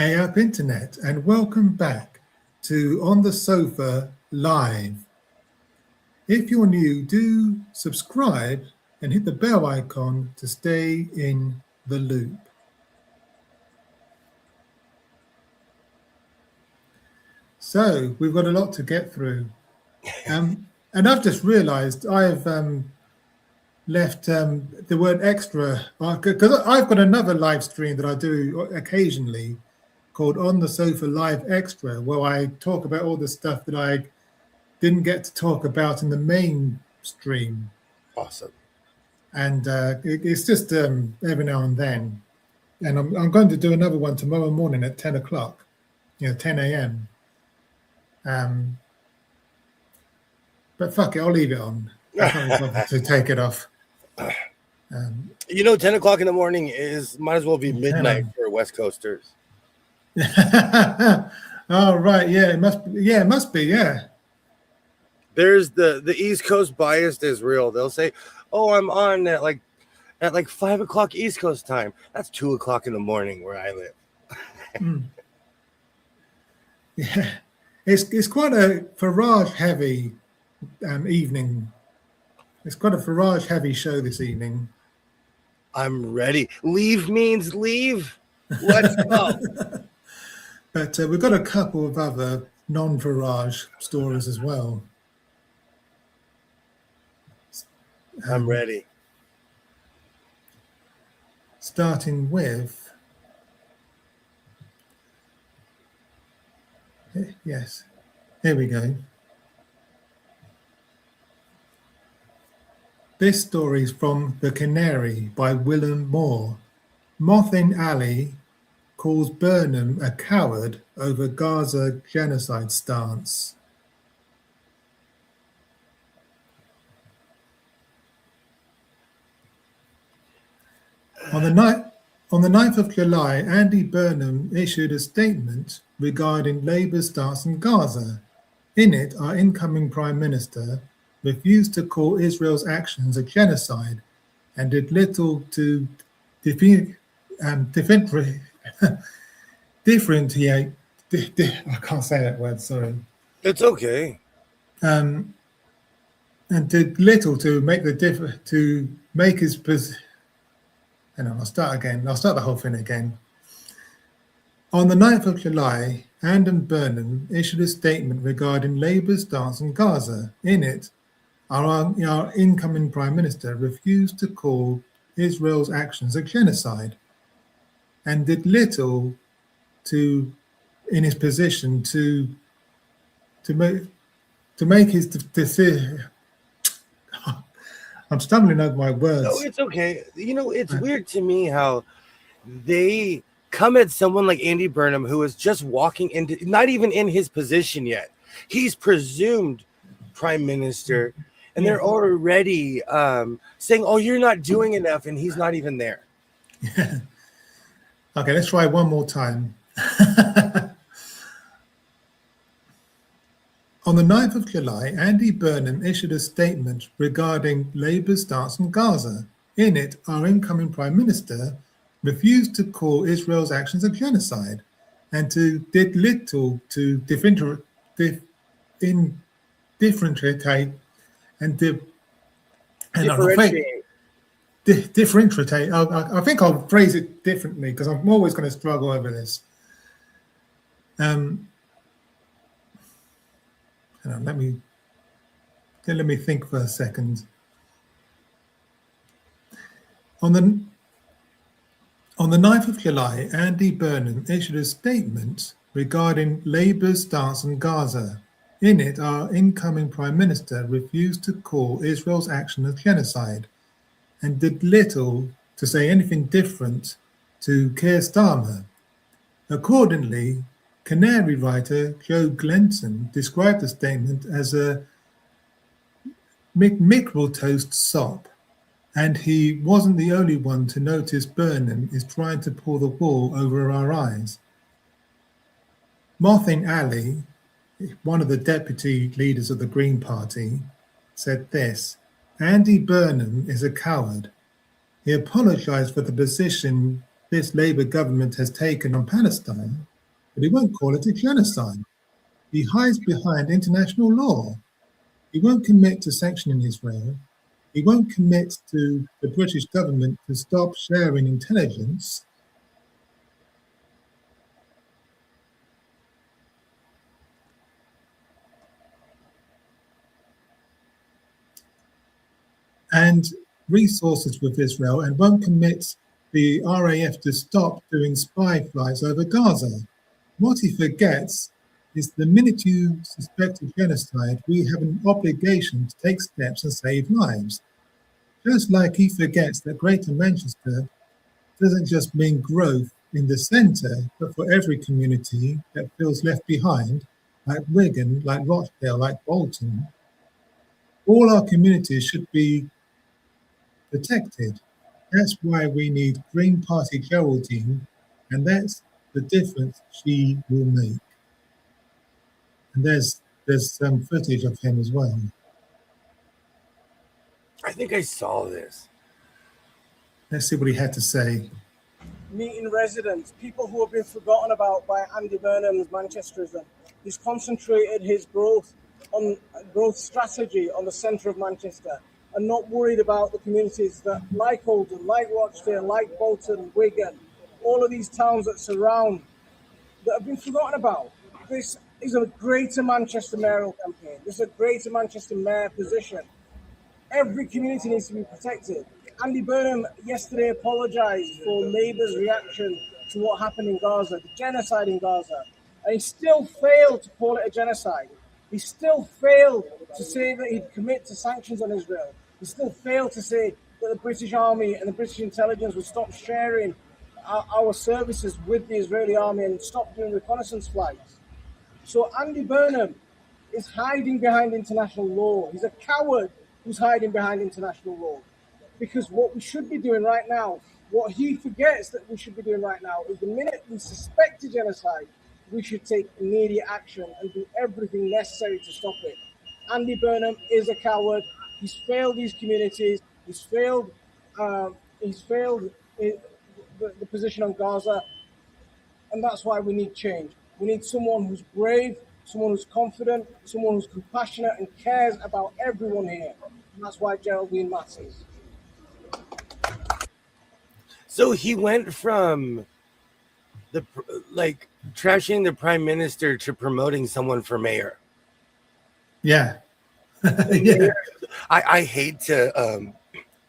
Hey up internet, and welcome back to On the Sofa Live. If you're new, do subscribe and hit the bell icon to stay in the loop. So we've got a lot to get through. And I've just realized I've left the word extra, because I've got another live stream that I do occasionally called On the Sofa Live Extra, where I talk about all the stuff that I didn't get to talk about in the main stream. Awesome. And it's just every now and then. And I'm going to do another one tomorrow morning at 10 o'clock, 10 a.m. But fuck it, I'll leave it on. I can't bother to take it off. 10 o'clock in the morning might as well be midnight for West Coasters. Oh, right. Yeah, it must be. There's the East Coast bias is real. They'll say, "Oh, I'm on at like 5 o'clock East Coast time." That's 2 o'clock in the morning where I live. Yeah, it's quite a farage heavy evening. It's quite a farage heavy show this evening. I'm ready. Leave means leave. Let's go. But we've got a couple of other non-farage stories as well. I'm ready. Starting with, yes, here we go. This story is from The Canary by Willem Moore. Mothin Ali calls Burnham a coward over Gaza genocide stance. On the 9th of July, Andy Burnham issued a statement regarding Labour's stance in Gaza. In it, our incoming Prime Minister refused to call Israel's actions a genocide and did little to differentiate. I can't say that word. Sorry. It's okay. And did little to make his position. I'll start again. I'll start the whole thing again. On the 9th of July, Andy Burnham issued a statement regarding Labour's stance in Gaza. In it, our incoming Prime Minister refused to call Israel's actions a genocide and did little in his position to make his decision. I'm stumbling over my words. No, it's okay. It's weird to me how they come at someone like Andy Burnham, who is just walking into, not even in his position yet. He's presumed Prime Minister, and they're already saying, "Oh, you're not doing enough," and he's not even there. Yeah. Okay, let's try one more time. On the 9th of July, Andy Burnham issued a statement regarding Labour's stance in Gaza. In it, our incoming Prime Minister refused to call Israel's actions a genocide and did little to differentiate. I think I'll phrase it differently because I'm always going to struggle over this. Let me think for a second. On the 9th of July, Andy Burnham issued a statement regarding Labour's stance on Gaza. In it, our incoming Prime Minister refused to call Israel's action a genocide and did little to say anything different to Keir Starmer. Accordingly, Canary writer Joe Glenton described the statement as a micro-toast sop, and he wasn't the only one to notice Burnham is trying to pull the wool over our eyes. Mothin Ali, one of the deputy leaders of the Green Party, said this: Andy Burnham is a coward. He apologized for the position this Labour government has taken on Palestine but he won't call it a genocide. He hides behind international law. He won't commit to sanctioning Israel. He won't commit to the British government to stop sharing intelligence. And resources with Israel, and won't commit the RAF to stop doing spy flights over Gaza. What he forgets is the minute you suspect a genocide, we have an obligation to take steps and save lives. Just like he forgets that Greater Manchester doesn't just mean growth in the centre, but for every community that feels left behind, like Wigan, like Rochdale, like Bolton. All our communities should be protected. That's why we need Green Party Geraldine, and that's the difference she will make. And there's some footage of him as well. I think I saw this. Let's see what he had to say. Meeting residents, people who have been forgotten about by Andy Burnham's Manchesterism. He's concentrated his growth strategy on the centre of Manchester and not worried about the communities that, like Oldham, like Rochdale, like Bolton, Wigan, all of these towns that surround, that have been forgotten about. This is a Greater Manchester mayoral campaign. This is a Greater Manchester mayor position. Every community needs to be protected. Andy Burnham yesterday apologised for Labour's reaction to what happened in Gaza, the genocide in Gaza. And he still failed to call it a genocide. He still failed to say that he'd commit to sanctions on Israel. He still failed to say that the British Army and the British intelligence would stop sharing our services with the Israeli army and stop doing reconnaissance flights. So Andy Burnham is hiding behind international law. He's a coward who's hiding behind international law. Because what we should be doing right now, what he forgets that we should be doing right now, is the minute we suspect a genocide, we should take immediate action and do everything necessary to stop it. Andy Burnham is a coward. He's failed these communities. He's failed the position on Gaza. And that's why we need change. We need someone who's brave, someone who's confident, someone who's compassionate and cares about everyone here. And that's why Geraldine matters. So he went from trashing the prime minister to promoting someone for mayor. Yeah. Yeah. I hate to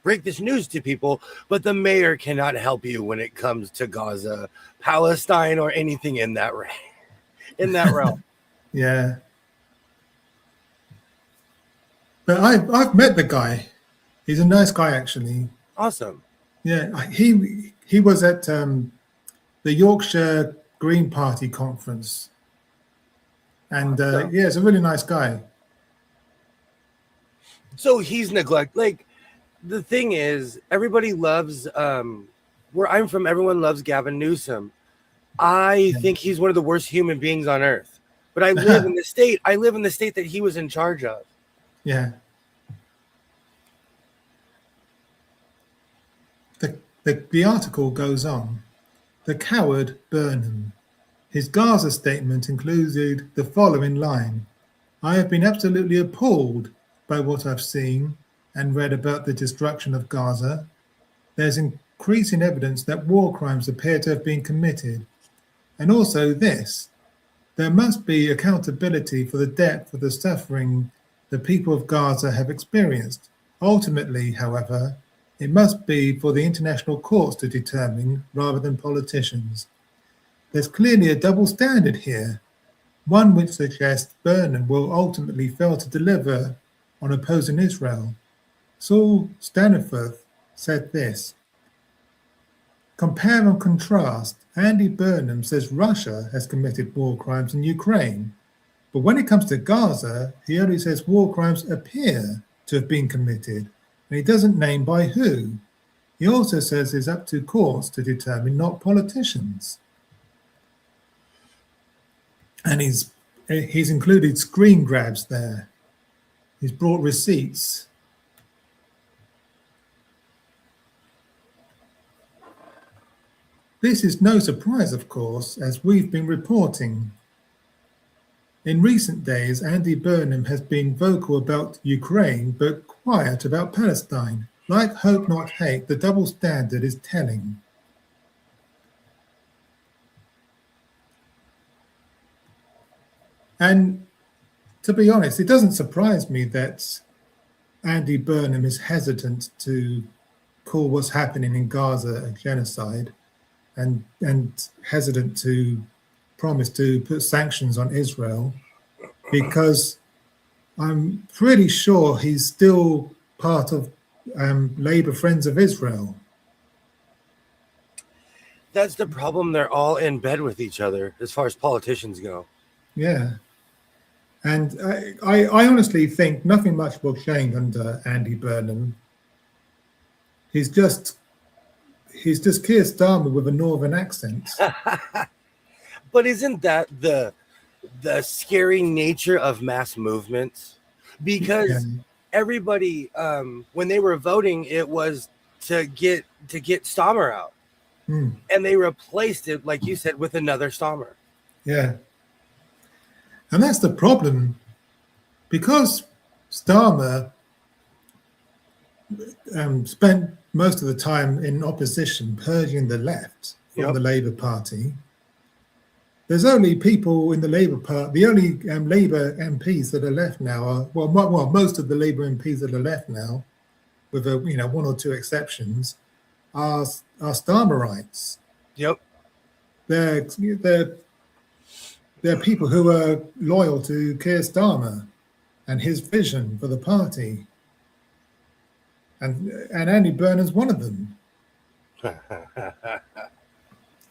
break this news to people, but the mayor cannot help you when it comes to Gaza, Palestine, or anything in that realm. Yeah. But I've met the guy. He's a nice guy, actually. Awesome. Yeah, he was at the Yorkshire Green Party conference, and yeah, he's a really nice guy. So he's neglected. Like, the thing is, everybody loves where I'm from. Everyone loves Gavin Newsom. I think he's one of the worst human beings on earth. But I live in the state. I live in the state that he was in charge of. Yeah. The article goes on. The coward Burnham. His Gaza statement included the following line. I have been absolutely appalled by what I've seen and read about the destruction of Gaza. There's increasing evidence that war crimes appear to have been committed. And also this, there must be accountability for the depth of the suffering the people of Gaza have experienced. Ultimately, however, it must be for the international courts to determine rather than politicians. There's clearly a double standard here, one which suggests Burnham will ultimately fail to deliver on opposing Israel. Saul Staniforth said this, compare and contrast, Andy Burnham says Russia has committed war crimes in Ukraine, but when it comes to Gaza, he only says war crimes appear to have been committed, and he doesn't name by who. He also says it's up to courts to determine, not politicians. And he's included screen grabs there. He's brought receipts. This is no surprise, of course, as we've been reporting. In recent days, Andy Burnham has been vocal about Ukraine, but quiet about Palestine. Like Hope Not Hate, the double standard is telling. And to be honest, it doesn't surprise me that Andy Burnham is hesitant to call what's happening in Gaza a genocide and hesitant to promise to put sanctions on Israel, because I'm pretty sure he's still part of Labour Friends of Israel. That's the problem. They're all in bed with each other as far as politicians go. Yeah. And I honestly think nothing much will change under Andy Burnham. He's just Keir Starmer with a northern accent. But isn't that the scary nature of mass movements? Because everybody, when they were voting, it was to get Starmer out, and they replaced it, like you said, with another Starmer. Yeah, and that's the problem, because Starmer spent most of the time in opposition, purging the left from the Labour Party. There's only people in the Labour Party, the only Labour MPs that are left now are, well, most of the Labour MPs that are left now, with one or two exceptions, are Starmerites. Yep. They're people who are loyal to Keir Starmer and his vision for the party. And Andy Burnham's one of them.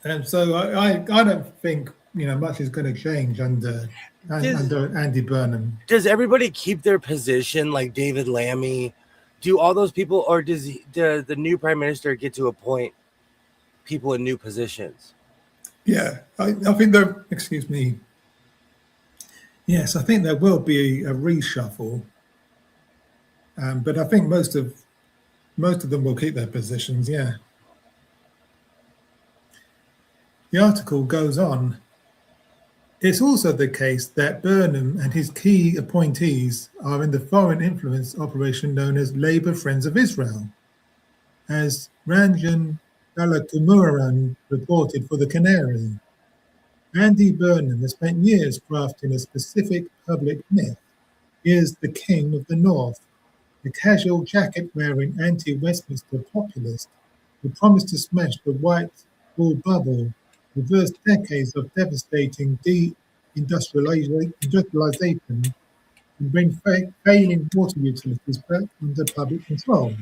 And so I don't think much is going to change under Andy Burnham. Does everybody keep their position, like David Lammy? Do all those people, or does the new prime minister get to appoint people in new positions? Yeah, I think there. Excuse me. Yes, I think there will be a reshuffle, but I think most of them will keep their positions. Yeah. The article goes on. It's also the case that Burnham and his key appointees are in the foreign influence operation known as Labour Friends of Israel, as Ranjan Balakumuran reported for the Canary. Andy Burnham has spent years crafting a specific public myth. He is the king of the North, the casual jacket-wearing anti-Westminster populist who promised to smash the white wall bubble, reverse decades of devastating deindustrialization, and bring failing water utilities back under public control.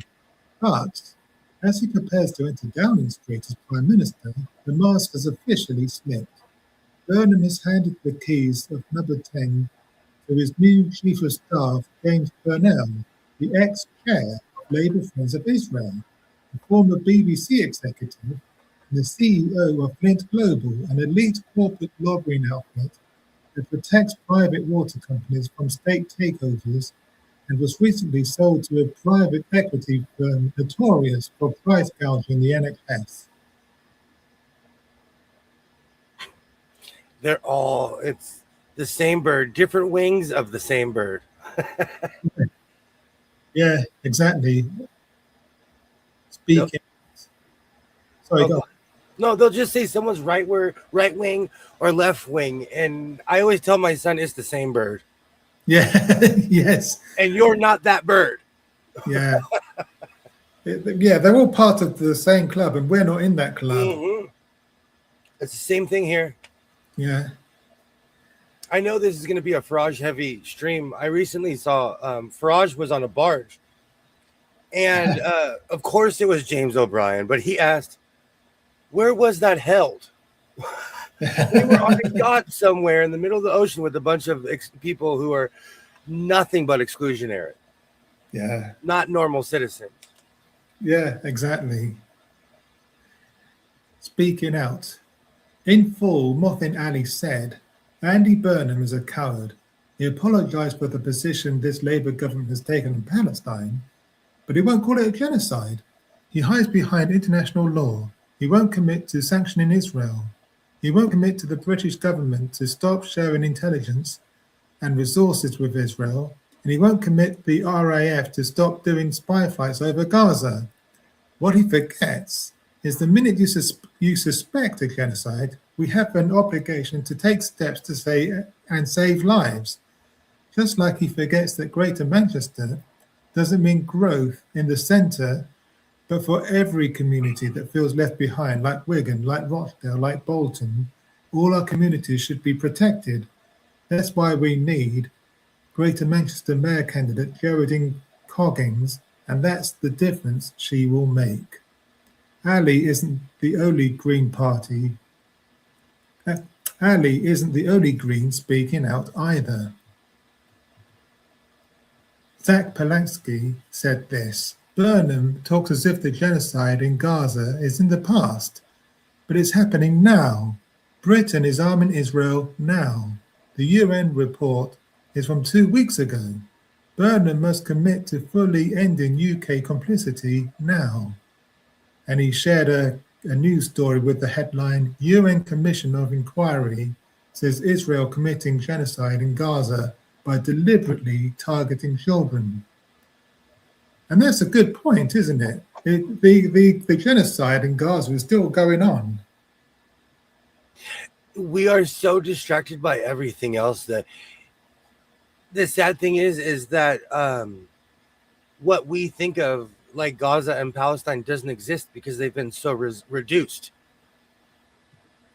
But as he prepares to enter Downing Street as Prime Minister, the mask has officially slipped. Burnham has handed the keys of number 10 to his new Chief of Staff, James Burnell, the ex-chair of Labour Friends of Israel, the former BBC executive, and the CEO of Flint Global, an elite corporate lobbying outfit that protects private water companies from state takeovers, and was recently sold to a private equity firm notorious for price gouging the NHS. It's the same bird, different wings of the same bird. Yeah, exactly. Speaking. Sorry, go on. No, they'll just say someone's right wing or left wing. And I always tell my son it's the same bird. Yeah, yes. And you're not that bird. Yeah. Yeah, they're all part of the same club, and we're not in that club. Mm-hmm. It's the same thing here. Yeah. I know this is going to be a Farage-heavy stream. I recently saw Farage was on a barge. And, of course, it was James O'Brien. But he asked, where was that held? We were on a yacht somewhere in the middle of the ocean with a bunch of people who are nothing but exclusionary. Yeah. Not normal citizens. Yeah, exactly. Speaking out. In full, Mothin Ali said, Andy Burnham is a coward. He apologized for the position this Labour government has taken in Palestine, but he won't call it a genocide. He hides behind international law. He won't commit to sanctioning Israel. He won't commit to the British government to stop sharing intelligence and resources with Israel. And he won't commit the RAF to stop doing spy flights over Gaza. What he forgets is the minute you suspect a genocide, we have an obligation to take steps to save lives. Just like he forgets that Greater Manchester doesn't mean growth in the centre, but for every community that feels left behind, like Wigan, like Rochdale, like Bolton, all our communities should be protected. That's why we need Greater Manchester Mayor candidate Geraldine Coggins, and that's the difference she will make. Ali isn't the only Green Party. Ali isn't the only Green speaking out either. Zach Polansky said this: Burnham talks as if the genocide in Gaza is in the past, but it's happening now. Britain is arming Israel now. The UN report is from 2 weeks ago. Burnham must commit to fully ending UK complicity now. And he shared a news story with the headline, UN Commission of Inquiry says Israel committing genocide in Gaza by deliberately targeting children. And that's a good point, isn't it? The genocide in Gaza is still going on. We are so distracted by everything else that the sad thing is that what we think of like Gaza and Palestine doesn't exist because they've been so reduced.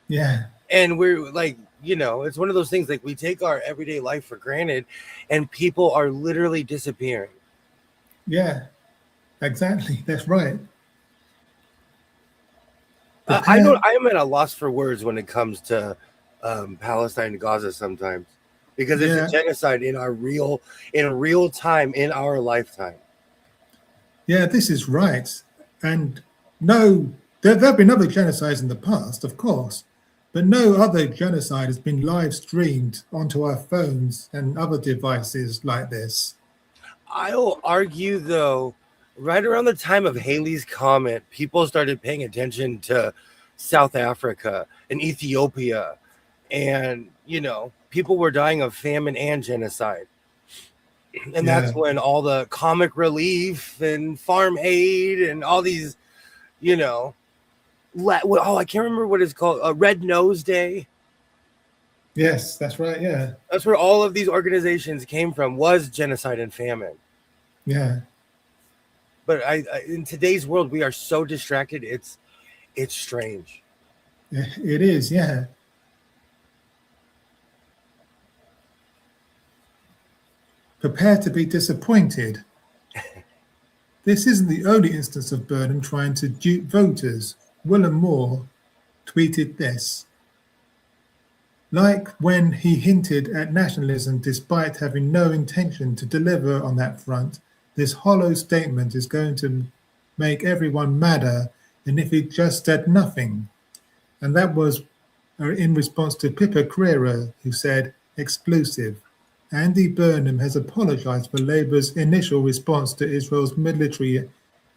Yeah. And we're like, you know, it's one of those things like we take our everyday life for granted and people are literally disappearing. Yeah, exactly. That's right. I am at a loss for words when it comes to Palestine and Gaza sometimes, because it's a genocide in real time in our lifetime. Yeah, this is right. And no, there have been other genocides in the past, of course, but no other genocide has been live streamed onto our phones and other devices like this. I'll argue, though, right around the time of Haley's Comet, people started paying attention to South Africa and Ethiopia. And, you know, people were dying of famine and genocide. And that's when all the comic relief and farm aid and all these, you know, I can't remember what it's called, Red Nose Day. Yes, that's right. Yeah. That's where all of these organizations came from, was genocide and famine. Yeah. But in today's world, we are so distracted. It's strange. It is. Yeah. Prepare to be disappointed. This isn't the only instance of Burnham trying to dupe voters. Willem Moore tweeted this: like when he hinted at nationalism despite having no intention to deliver on that front, this hollow statement is going to make everyone madder than if he just said nothing. And that was in response to Pippa Crerar, who said, exclusive: Andy Burnham has apologized for Labour's initial response to Israel's military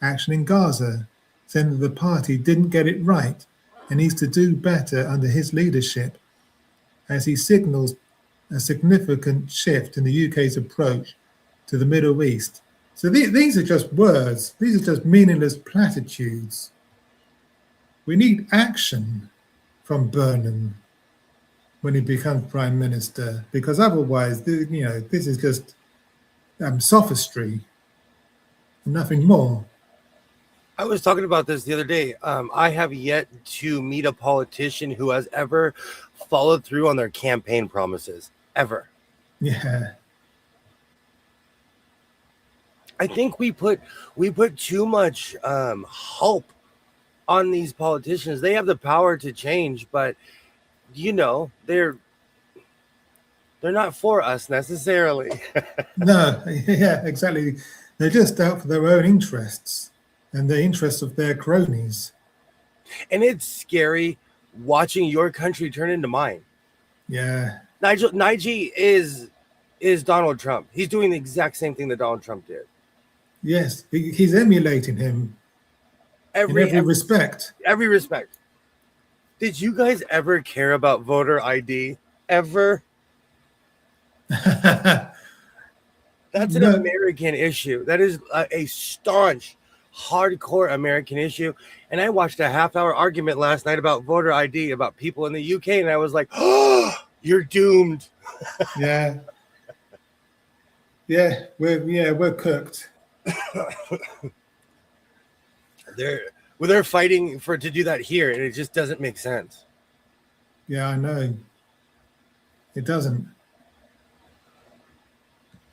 action in Gaza, saying that the party didn't get it right and needs to do better under his leadership, as he signals a significant shift in the UK's approach to the Middle East. So these are just words. These are just meaningless platitudes. We need action from Burnham when he becomes Prime Minister, because otherwise, you know, this is just sophistry, nothing more. I was talking about this the other day. I have yet to meet a politician who has ever followed through on their campaign promises, ever. Yeah. I think we put too much hope on these politicians. They have the power to change, but you know, they're not for us necessarily. No, yeah, exactly. They're just out for their own interests and the interests of their cronies. And it's scary watching your country turn into mine. Yeah. Nige is Donald Trump. He's doing the exact same thing that Donald Trump did. Yes, he's emulating him. every respect. Every respect. Did you guys ever care about voter ID? Ever? That's an American issue. That is a staunch, hardcore American issue. And I watched a half-hour argument last night about voter ID, about people in the UK, and I was like, oh, you're doomed. Yeah. Yeah, we're cooked. They're fighting to do that here, and it just doesn't make sense. Yeah, I know. It doesn't.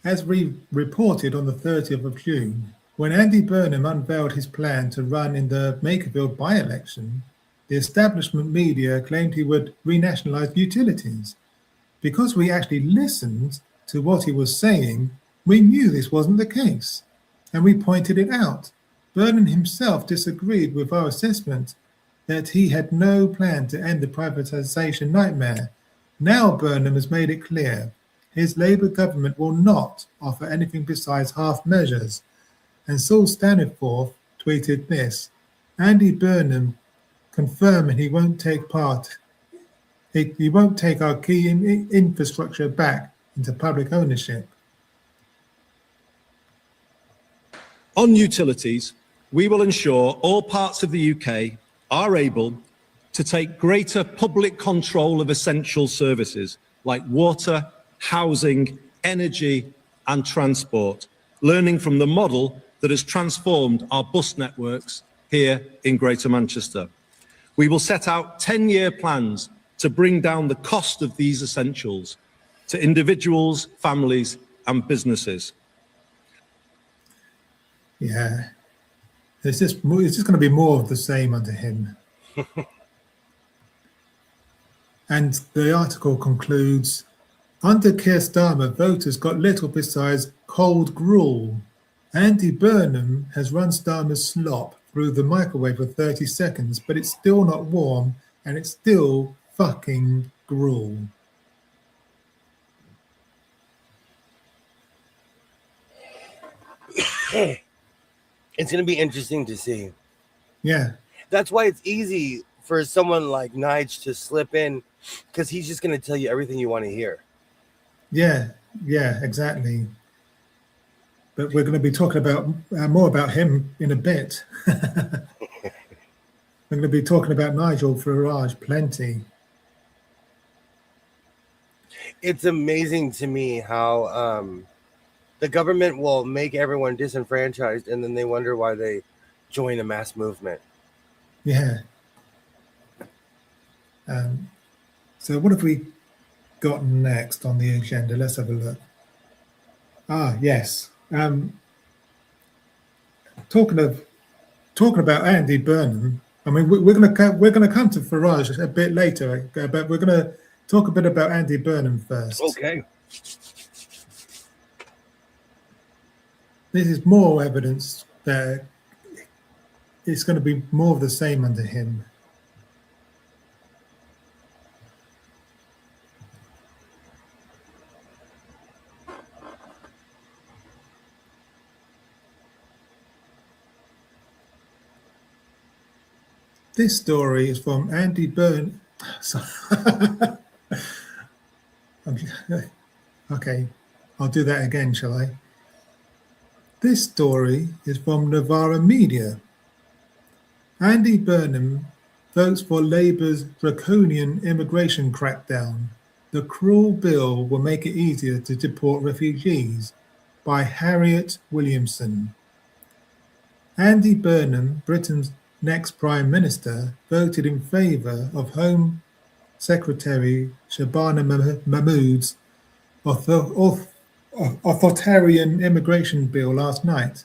As we reported on the 30th of June, when Andy Burnham unveiled his plan to run in the Makerfield by-election, the establishment media claimed he would renationalise utilities. Because we actually listened to what he was saying, we knew this wasn't the case, and we pointed it out. Burnham himself disagreed with our assessment that he had no plan to end the privatisation nightmare. Now Burnham has made it clear his Labour government will not offer anything besides half measures. And Saul Staniforth tweeted this: Andy Burnham confirming he won't take part. He won't take our key infrastructure back into public ownership. On utilities, we will ensure all parts of the UK are able to take greater public control of essential services like water, housing, energy and transport, learning from the model that has transformed our bus networks here in Greater Manchester. We will set out 10-year plans to bring down the cost of these essentials to individuals, families and businesses. Yeah, it's just going to be more of the same under him. And the article concludes, under Keir Starmer, voters got little besides cold gruel. Andy Burnham has run Starmer's slop through the microwave for 30 seconds, but it's still not warm and it's still fucking gruel. It's going to be interesting to see. Yeah. That's why it's easy for someone like Nige to slip in, because he's just going to tell you everything you want to hear. Yeah, exactly. But we're going to be talking about more about him in a bit. We're going to be talking about Nigel Farage plenty. It's amazing to me how the government will make everyone disenfranchised, and then they wonder why they join a mass movement. Yeah. So what have we got next on the agenda? Let's have a look. Yes. Talking about Andy Burnham. I mean, we're going to come to Farage a bit later, but we're going to talk a bit about Andy Burnham first. Okay. This is more evidence that it's going to be more of the same under him. This story is from Andy Burnham. Okay, I'll do that again, shall I? This story is from Novara Media. Andy Burnham votes for Labour's draconian immigration crackdown. The cruel bill will make it easier to deport refugees, by Harriet Williamson. Andy Burnham, Britain's next Prime Minister, voted in favour of Home Secretary Shabana Mahmood's authoritarian immigration bill last night.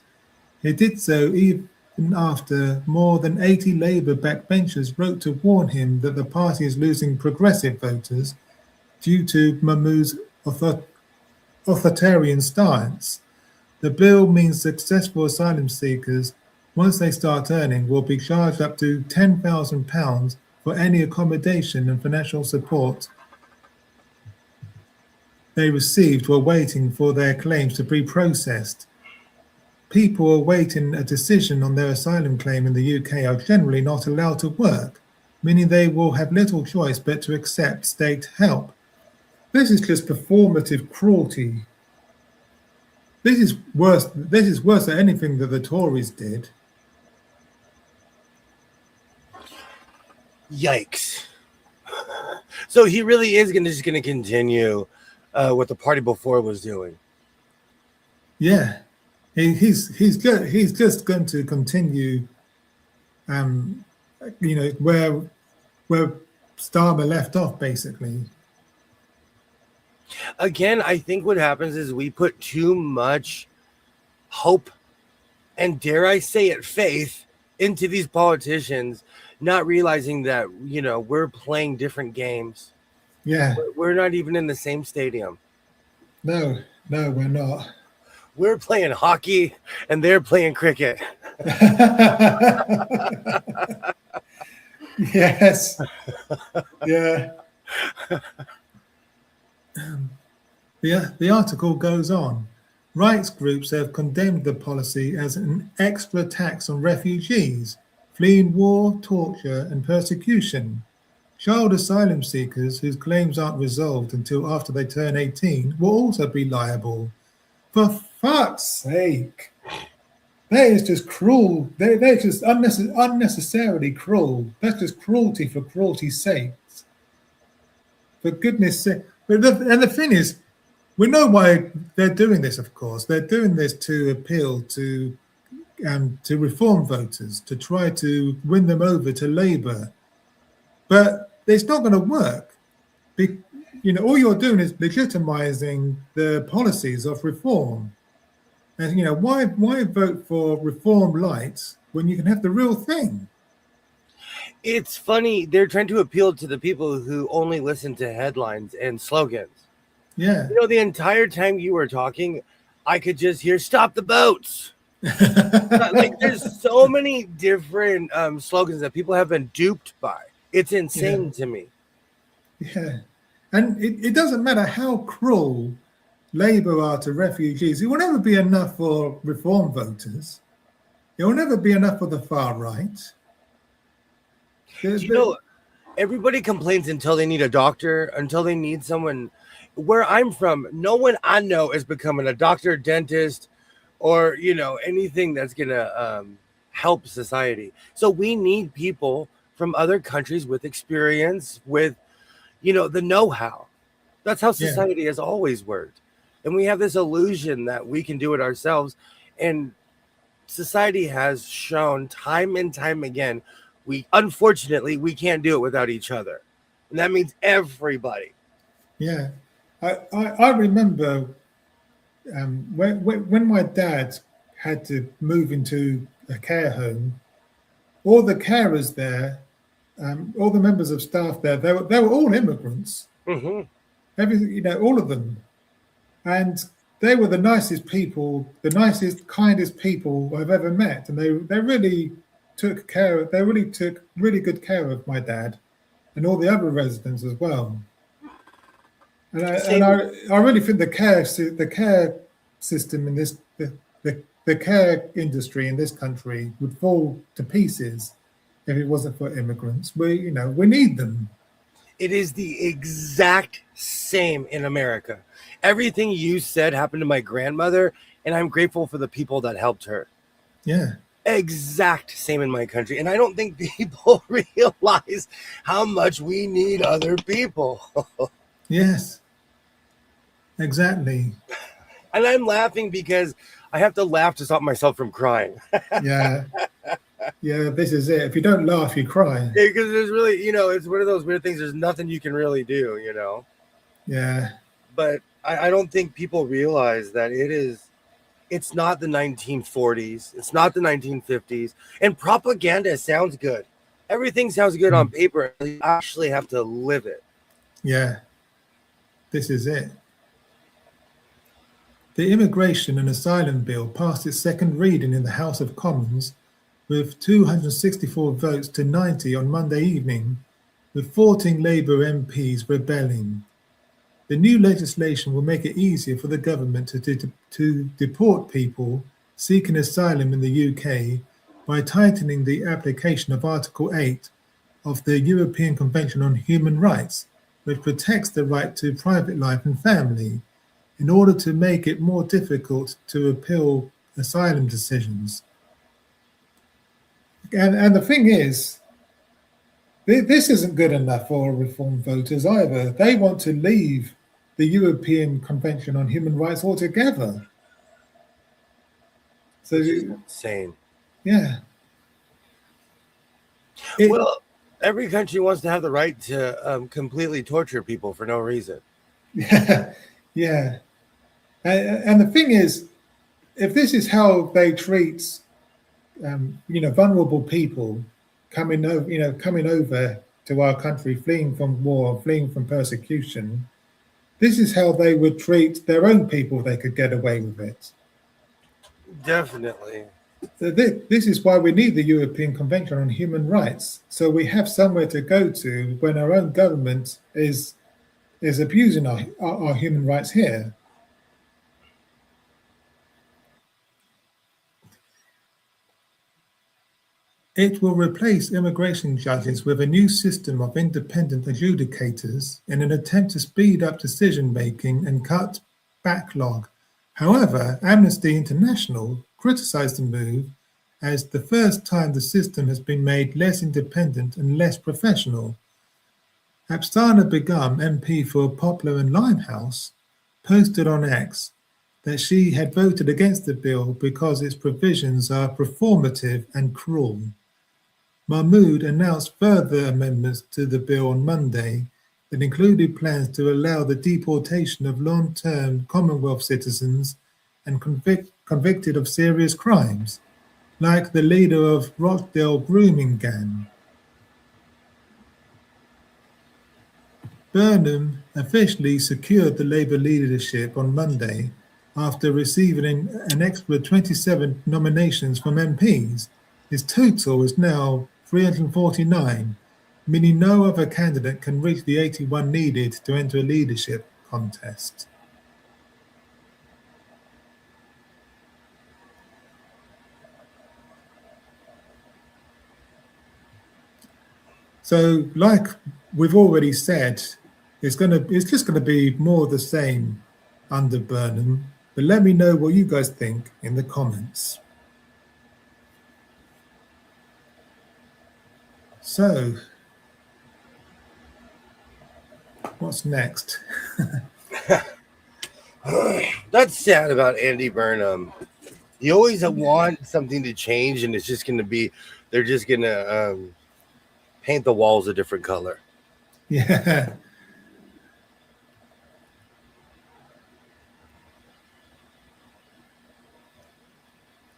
He did so even after more than 80 Labour backbenchers wrote to warn him that the party is losing progressive voters due to Mahmood's authoritarian stance. The bill means successful asylum seekers, once they start earning, will be charged up to £10,000 for any accommodation and financial support they received while waiting for their claims to be processed. people awaiting a decision on their asylum claim in the UK are generally not allowed to work, meaning they will have little choice but to accept state help. This is just performative cruelty. This is worse than anything that the Tories did. Yikes. So he really is just going to continue what the party before was doing. Yeah, he's just going to continue, where Starmer left off, basically. Again, I think what happens is we put too much hope and, dare I say it, faith into these politicians, not realizing that, we're playing different games. Yeah. We're not even in the same stadium. No, we're not. We're playing hockey and they're playing cricket. Yes. Yeah. The article goes on. Rights groups have condemned the policy as an extra tax on refugees, fleeing war, torture, and persecution. Child asylum seekers whose claims aren't resolved until after they turn 18 will also be liable. For fuck's sake. That is just cruel. They're just unnecessarily cruel. That's just cruelty for cruelty's sake. For goodness sake. And the thing is, we know why they're doing this, of course. They're doing this to appeal to reform voters, to try to win them over to Labour. But it's not going to work. All you're doing is legitimising the policies of reform. And, why vote for reform light when you can have the real thing? It's funny. They're trying to appeal to the people who only listen to headlines and slogans. Yeah. The entire time you were talking, I could just hear "Stop the boats." There's so many different slogans that people have been duped by. It's insane to me. Yeah. And it doesn't matter how cruel Labour are to refugees. It will never be enough for reform voters. It will never be enough for the far right. Everybody complains until they need a doctor, until they need someone. Where I'm from, no one I know is becoming a doctor, dentist, or, anything that's going to help society. So we need people from other countries with experience, with, the know-how. That's how society has always worked. And we have this illusion that we can do it ourselves. And society has shown time and time again, unfortunately, we can't do it without each other. And that means everybody. Yeah. I remember when my dad had to move into a care home, all the carers there, all the members of staff there, they were all immigrants. Mm-hmm. Everything, all of them. And they were the nicest people, the nicest, kindest people I've ever met. And they really took really good care of my dad and all the other residents as well. And I really think the care system in this, the care industry in this country would fall to pieces if it wasn't for immigrants. We need them. It is the exact same in America. Everything you said happened to my grandmother, and I'm grateful for the people that helped her. Yeah. Exact same in my country. And I don't think people realize how much we need other people. Yes, exactly. And I'm laughing because I have to laugh to stop myself from crying. Yeah. Yeah, this is it. If you don't laugh, you cry. Because there's really, it's one of those weird things. There's nothing you can really do, Yeah. But I don't think people realize that it's not the 1940s. It's not the 1950s. And propaganda sounds good. Everything sounds good on paper. You actually have to live it. Yeah. This is it. The Immigration and Asylum Bill passed its second reading in the House of Commons with 264 votes to 90 on Monday evening, with 14 Labour MPs rebelling. The new legislation will make it easier for the government to deport people seeking asylum in the UK by tightening the application of Article 8 of the European Convention on Human Rights, which protects the right to private life and family, in order to make it more difficult to appeal asylum decisions. And the thing is, this isn't good enough for Reform voters either. They want to leave the European Convention on Human Rights altogether. So, insane. Yeah. Well, every country wants to have the right to completely torture people for no reason. Yeah, yeah. And the thing is, if this is how they treat, vulnerable people coming over to our country, fleeing from war, fleeing from persecution, this is how they would treat their own people. They could get away with it. Definitely. So this is why we need the European Convention on Human Rights, so we have somewhere to go to when our own government is abusing our human rights here. It will replace immigration judges with a new system of independent adjudicators in an attempt to speed up decision-making and cut backlog. However, Amnesty International criticized the move as the first time the system has been made less independent and less professional. Apsana Begum, MP for Poplar and Limehouse, posted on X that she had voted against the bill because its provisions are performative and cruel. Mahmood announced further amendments to the bill on Monday that included plans to allow the deportation of long-term Commonwealth citizens and convicted of serious crimes, like the leader of Rochdale grooming gang. Burnham officially secured the Labour leadership on Monday after receiving an extra 27 nominations from MPs. His total is now 349, meaning no other candidate can reach the 81 needed to enter a leadership contest. So, like we've already said, it's just gonna be more of the same under Burnham. But let me know what you guys think in the comments. So, what's next? That's sad about Andy Burnham. You always want something to change, and it's just going to be, they're just going to paint the walls a different color. Yeah.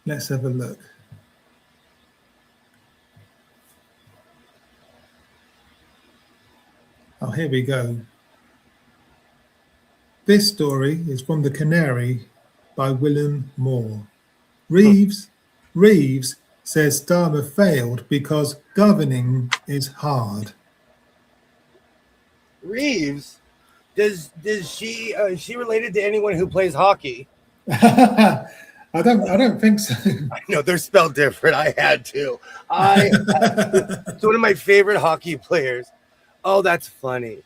Let's have a look. Oh, here we go. This story is from The Canary by William Moore. Reeves says Starmer failed because governing is hard. Reeves, does she is she related to anyone who plays hockey? I don't think so. I know they're spelled different. I had to. It's one of my favorite hockey players. Oh, that's funny.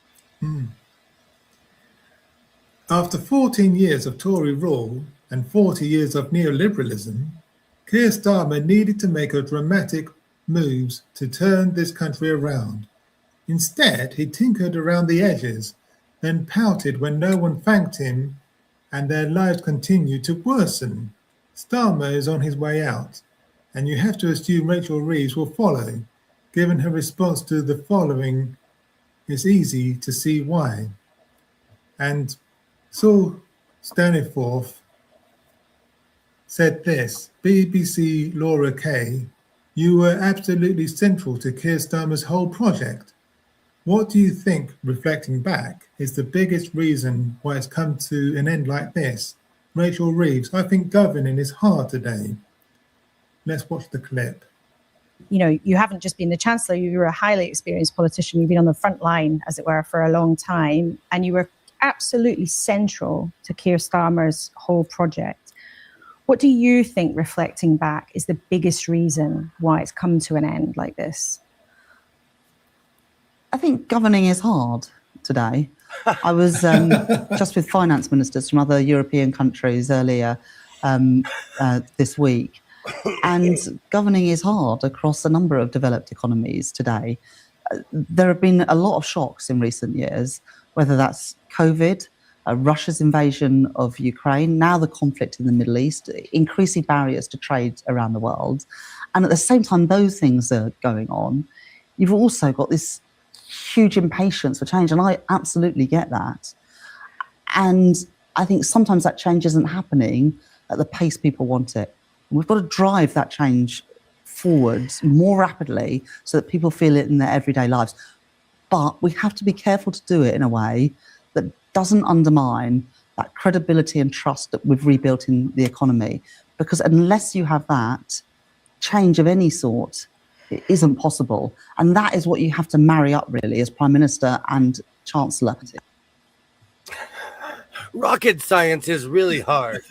After 14 years of Tory rule and 40 years of neoliberalism, Keir Starmer needed to make a dramatic moves to turn this country around. Instead, he tinkered around the edges, then pouted when no one thanked him, and their lives continued to worsen. Starmer is on his way out, and you have to assume Rachel Reeves will follow. Given her response to the following, it's easy to see why. And Saul Staniforth said this, BBC Laura Kay, you were absolutely central to Keir Starmer's whole project. What do you think, reflecting back, is the biggest reason why it's come to an end like this? Rachel Reeves, I think governing is hard today. Let's watch the clip. You know, you haven't just been the Chancellor, you were a highly experienced politician. You've been on the front line, as it were, for a long time. And you were absolutely central to Keir Starmer's whole project. What do you think, reflecting back, is the biggest reason why it's come to an end like this? I think governing is hard today. I was just with finance ministers from other European countries earlier this week, and governing is hard across a number of developed economies today. There have been a lot of shocks in recent years, whether that's COVID, Russia's invasion of Ukraine, now the conflict in the Middle East, increasing barriers to trade around the world. And at the same time those things are going on, you've also got this huge impatience for change, and I absolutely get that. And I think sometimes that change isn't happening at the pace people want it. And we've got to drive that change forward more rapidly so that people feel it in their everyday lives. But we have to be careful to do it in a way that doesn't undermine that credibility and trust that we've rebuilt in the economy. Because unless you have that, change of any sort, it isn't possible. And that is what you have to marry up, really, as Prime Minister and Chancellor. Rocket science is really hard.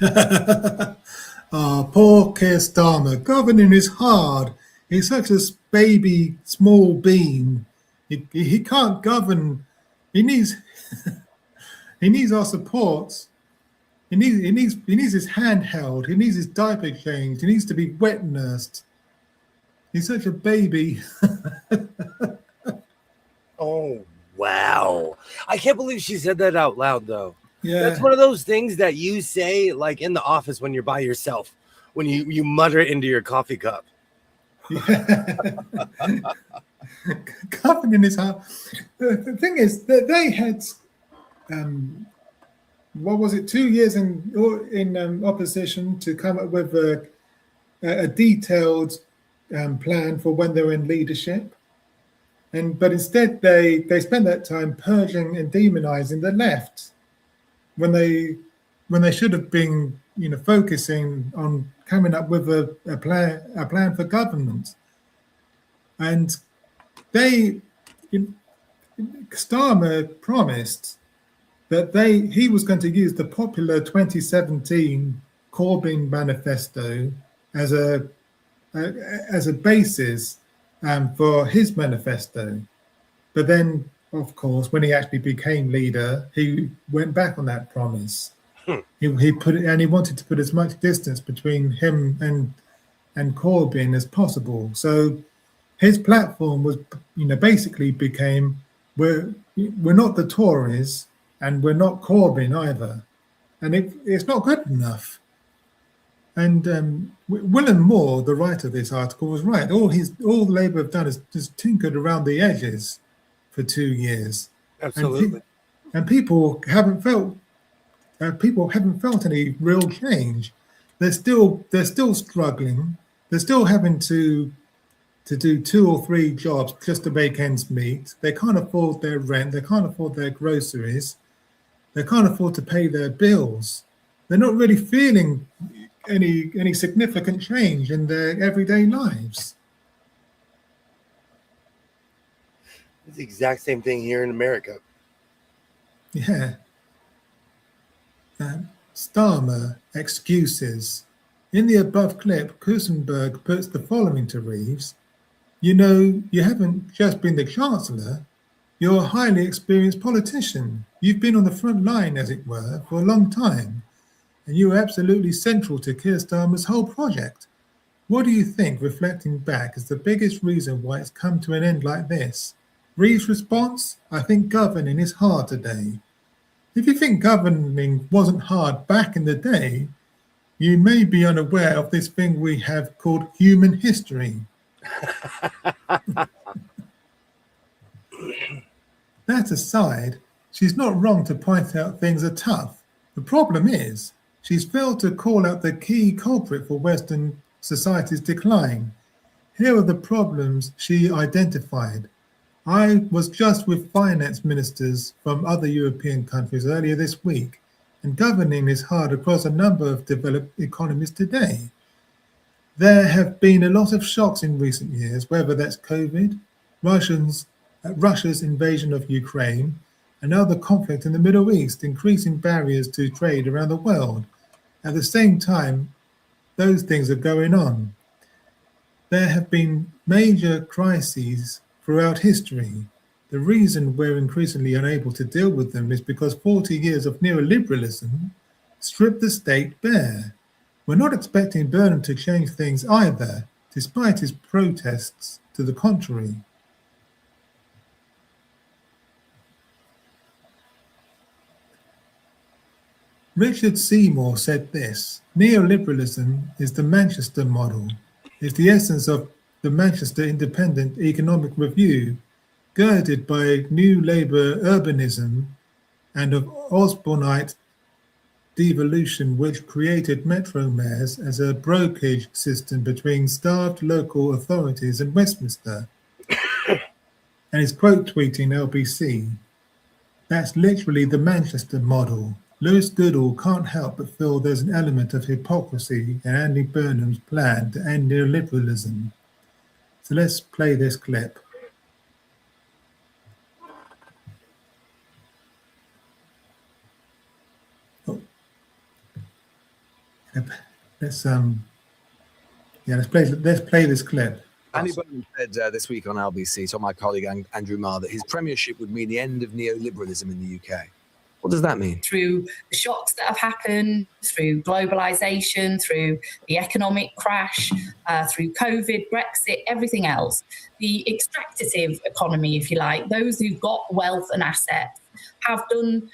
Poor Keir Starmer. Governing is hard. He's such a baby, small bean. He can't govern. He needs he needs our support. He needs his hand held. He needs his diaper changed. He needs to be wet nursed. He's such a baby. Oh, wow. I can't believe she said that out loud, though. Yeah. That's one of those things that you say, like, in the office when you're by yourself, when you mutter it into your coffee cup. Governing is hard. The thing is that they had, what was it, 2 years in opposition to come up with a detailed plan for when they were in leadership, but instead they spent that time purging and demonizing the left when they should have been, focusing on coming up with a plan for government. And Starmer promised that he was going to use the popular 2017 Corbyn manifesto as a basis for his manifesto. But then, of course, when he actually became leader, he went back on that promise. He wanted to put as much distance between him and Corbyn as possible. So his platform was, basically became, we're not the Tories and we're not Corbyn either. And it's not good enough. And Willem Moore, the writer of this article, was right. All Labour have done is just tinkered around the edges for 2 years. Absolutely. And people haven't felt any real change. They're still struggling. They're still having to do 2 or 3 jobs just to make ends meet. They can't afford their rent. They can't afford their groceries. They can't afford to pay their bills. They're not really feeling any significant change in their everyday lives. It's the exact same thing here in America. Yeah. Starmer excuses. In the above clip, Kusenberg puts the following to Reeves. You haven't just been the Chancellor, you're a highly experienced politician. You've been on the front line, as it were, for a long time, and you were absolutely central to Keir Starmer's whole project. What do you think, reflecting back, is the biggest reason why it's come to an end like this? Reeves' response, I think governing is hard today. If you think governing wasn't hard back in the day, you may be unaware of this thing we have called human history. That aside, she's not wrong to point out things are tough. The problem is, she's failed to call out the key culprit for Western society's decline. Here are the problems she identified. I was just with finance ministers from other European countries earlier this week, and governing is hard across a number of developed economies today. There have been a lot of shocks in recent years, whether that's COVID, Russia's invasion of Ukraine, and now the conflict in the Middle East, increasing barriers to trade around the world. At the same time, those things are going on. There have been major crises throughout history. The reason we're increasingly unable to deal with them is because 40 years of neoliberalism stripped the state bare. We're not expecting Burnham to change things either, despite his protests to the contrary. Richard Seymour said this: neoliberalism is the Manchester model, is the essence of the Manchester Independent Economic Review, girded by New Labour urbanism and of Osborneite devolution, which created metro mayors as a brokerage system between starved local authorities and Westminster. And he's quote tweeting LBC. That's literally the Manchester model. Lewis Goodall can't help but feel there's an element of hypocrisy in Andy Burnham's plan to end neoliberalism. So let's play this clip. Oh. Let's play this clip. Andy Burnham said this week on LBC, to my colleague Andrew Marr, that his premiership would mean the end of neoliberalism in the UK. What does that mean? Through the shocks that have happened, through globalization, through the economic crash, through COVID, Brexit, everything else, the extractive economy, if you like, those who've got wealth and assets have done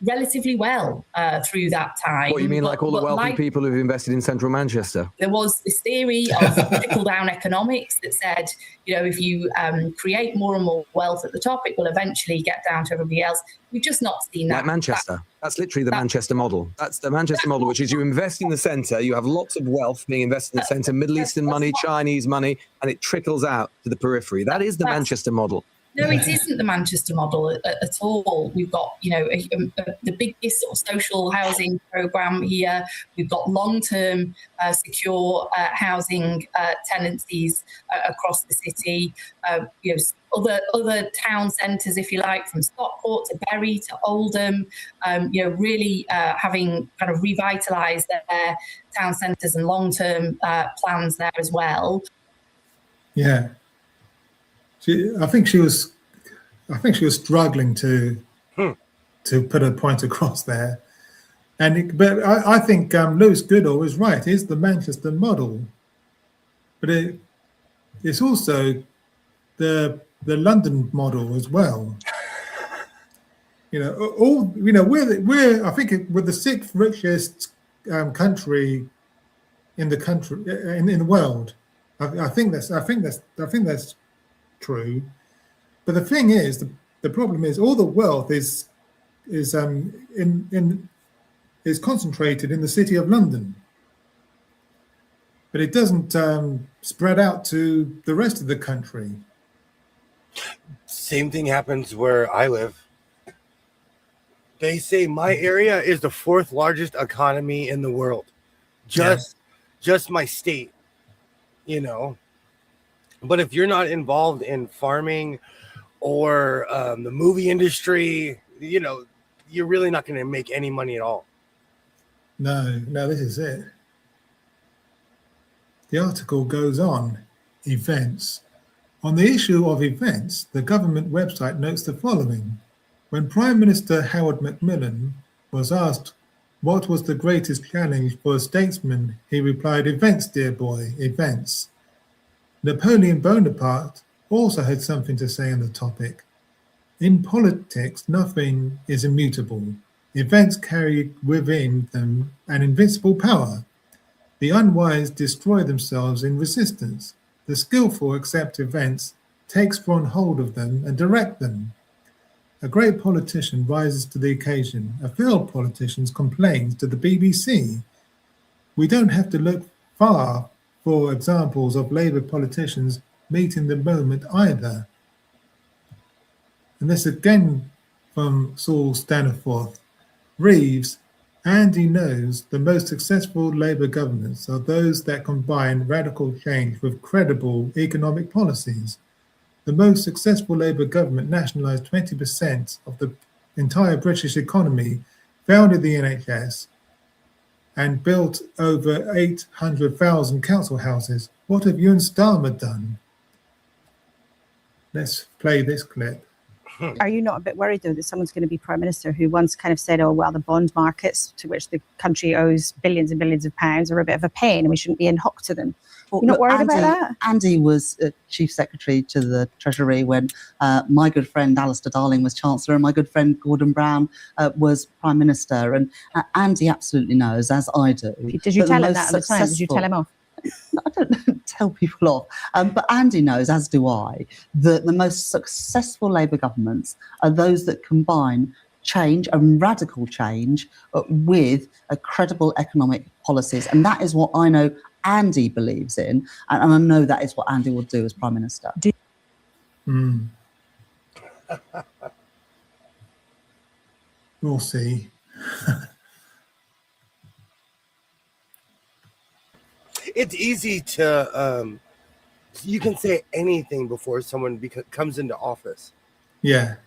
relatively well through that time. What, you mean like all the wealthy people who've invested in central Manchester? There was this theory of trickle-down economics that said, you know, if you create more and more wealth at the top, it will eventually get down to everybody else. We've just not seen that. Like Manchester. That's literally the Manchester model. That's the Manchester model, which is you invest in the centre, you have lots of wealth being invested in the centre, Middle Eastern money, Chinese money, and it trickles out to the periphery. That is the Manchester model. No, it isn't the Manchester model at all. We've got, you know, the biggest sort of social housing programme here. We've got long-term secure housing tenancies across the city. You know, other town centres, if you like, from Stockport to Bury to Oldham. You know, really having kind of revitalised their town centres and long-term plans there as well. Yeah. I think she was struggling to put a point across there, but I think Lewis Goodall is right. It's the Manchester model, but it's also the London model as well. You know, we're I think we're the sixth richest country in the world. I think that's true, but the thing is, the problem is all the wealth is concentrated in the city of London, but it doesn't spread out to the rest of the country. Same thing happens where I live. They say my area is the fourth largest economy in the world, just my state, you know. But if you're not involved in farming or the movie industry, you know, you're really not going to make any money at all. No, this is it. The article goes on. Events. On the issue of events, the government website notes the following. When Prime Minister Howard Macmillan was asked what was the greatest challenge for a statesman, he replied, "Events, dear boy, events." Napoleon Bonaparte also had something to say on the topic. In politics, nothing is immutable. Events carry within them an invincible power. The unwise destroy themselves in resistance. The skillful accept events, take strong hold of them, and direct them. A great politician rises to the occasion. A failed politician complains to the BBC. We don't have to look far for examples of Labour politicians meeting the moment either. And this again from Saul Staniforth. Reeves, Andy knows the most successful Labour governments are those that combine radical change with credible economic policies. The most successful Labour government nationalised 20% of the entire British economy, founded the NHS, and built over 800,000 council houses. What have you and Starmer done? Let's play this clip. Are you not a bit worried, though, that someone's going to be Prime Minister who once kind of said, oh, well, the bond markets to which the country owes billions and billions of pounds are a bit of a pain and we shouldn't be in hock to them? Well, You're not worried about that? Andy was Chief Secretary to the Treasury when my good friend Alistair Darling was Chancellor and my good friend Gordon Brown was Prime Minister. And Andy absolutely knows, as I do. Did you tell him that at the time? Did you tell him off? I don't tell people off, but Andy knows, as do I, that the most successful Labour governments are those that combine change and radical change with credible economic policies. And that is what I know Andy believes in. And I know that is what Andy will do as Prime Minister. We'll see. It's easy to, you can say anything before someone comes into office. Yeah.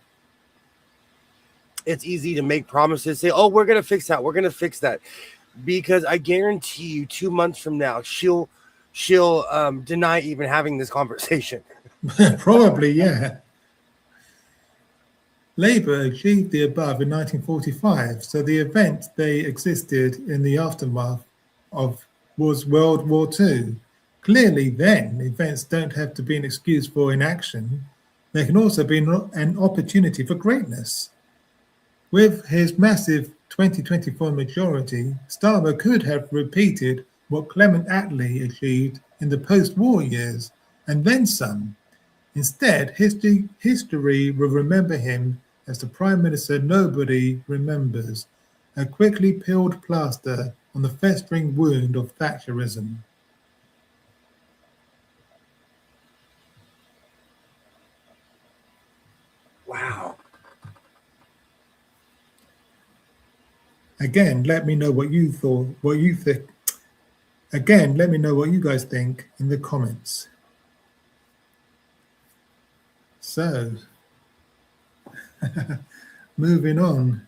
It's easy to make promises, say, oh, we're going to fix that. We're going to fix that. Because I guarantee you 2 months from now, she'll deny even having this conversation. Probably, yeah. Labour achieved the above in 1945, so the event they existed in the aftermath of was World War II. Clearly then, events don't have to be an excuse for inaction. They can also be an opportunity for greatness. With his massive 2024 majority, Starmer could have repeated what Clement Attlee achieved in the post-war years, and then some. Instead, history will remember him as the Prime Minister nobody remembers, a quickly peeled plaster on the festering wound of Thatcherism. Wow. Again, let me know what you think. Again, let me know what you guys think in the comments. So, moving on.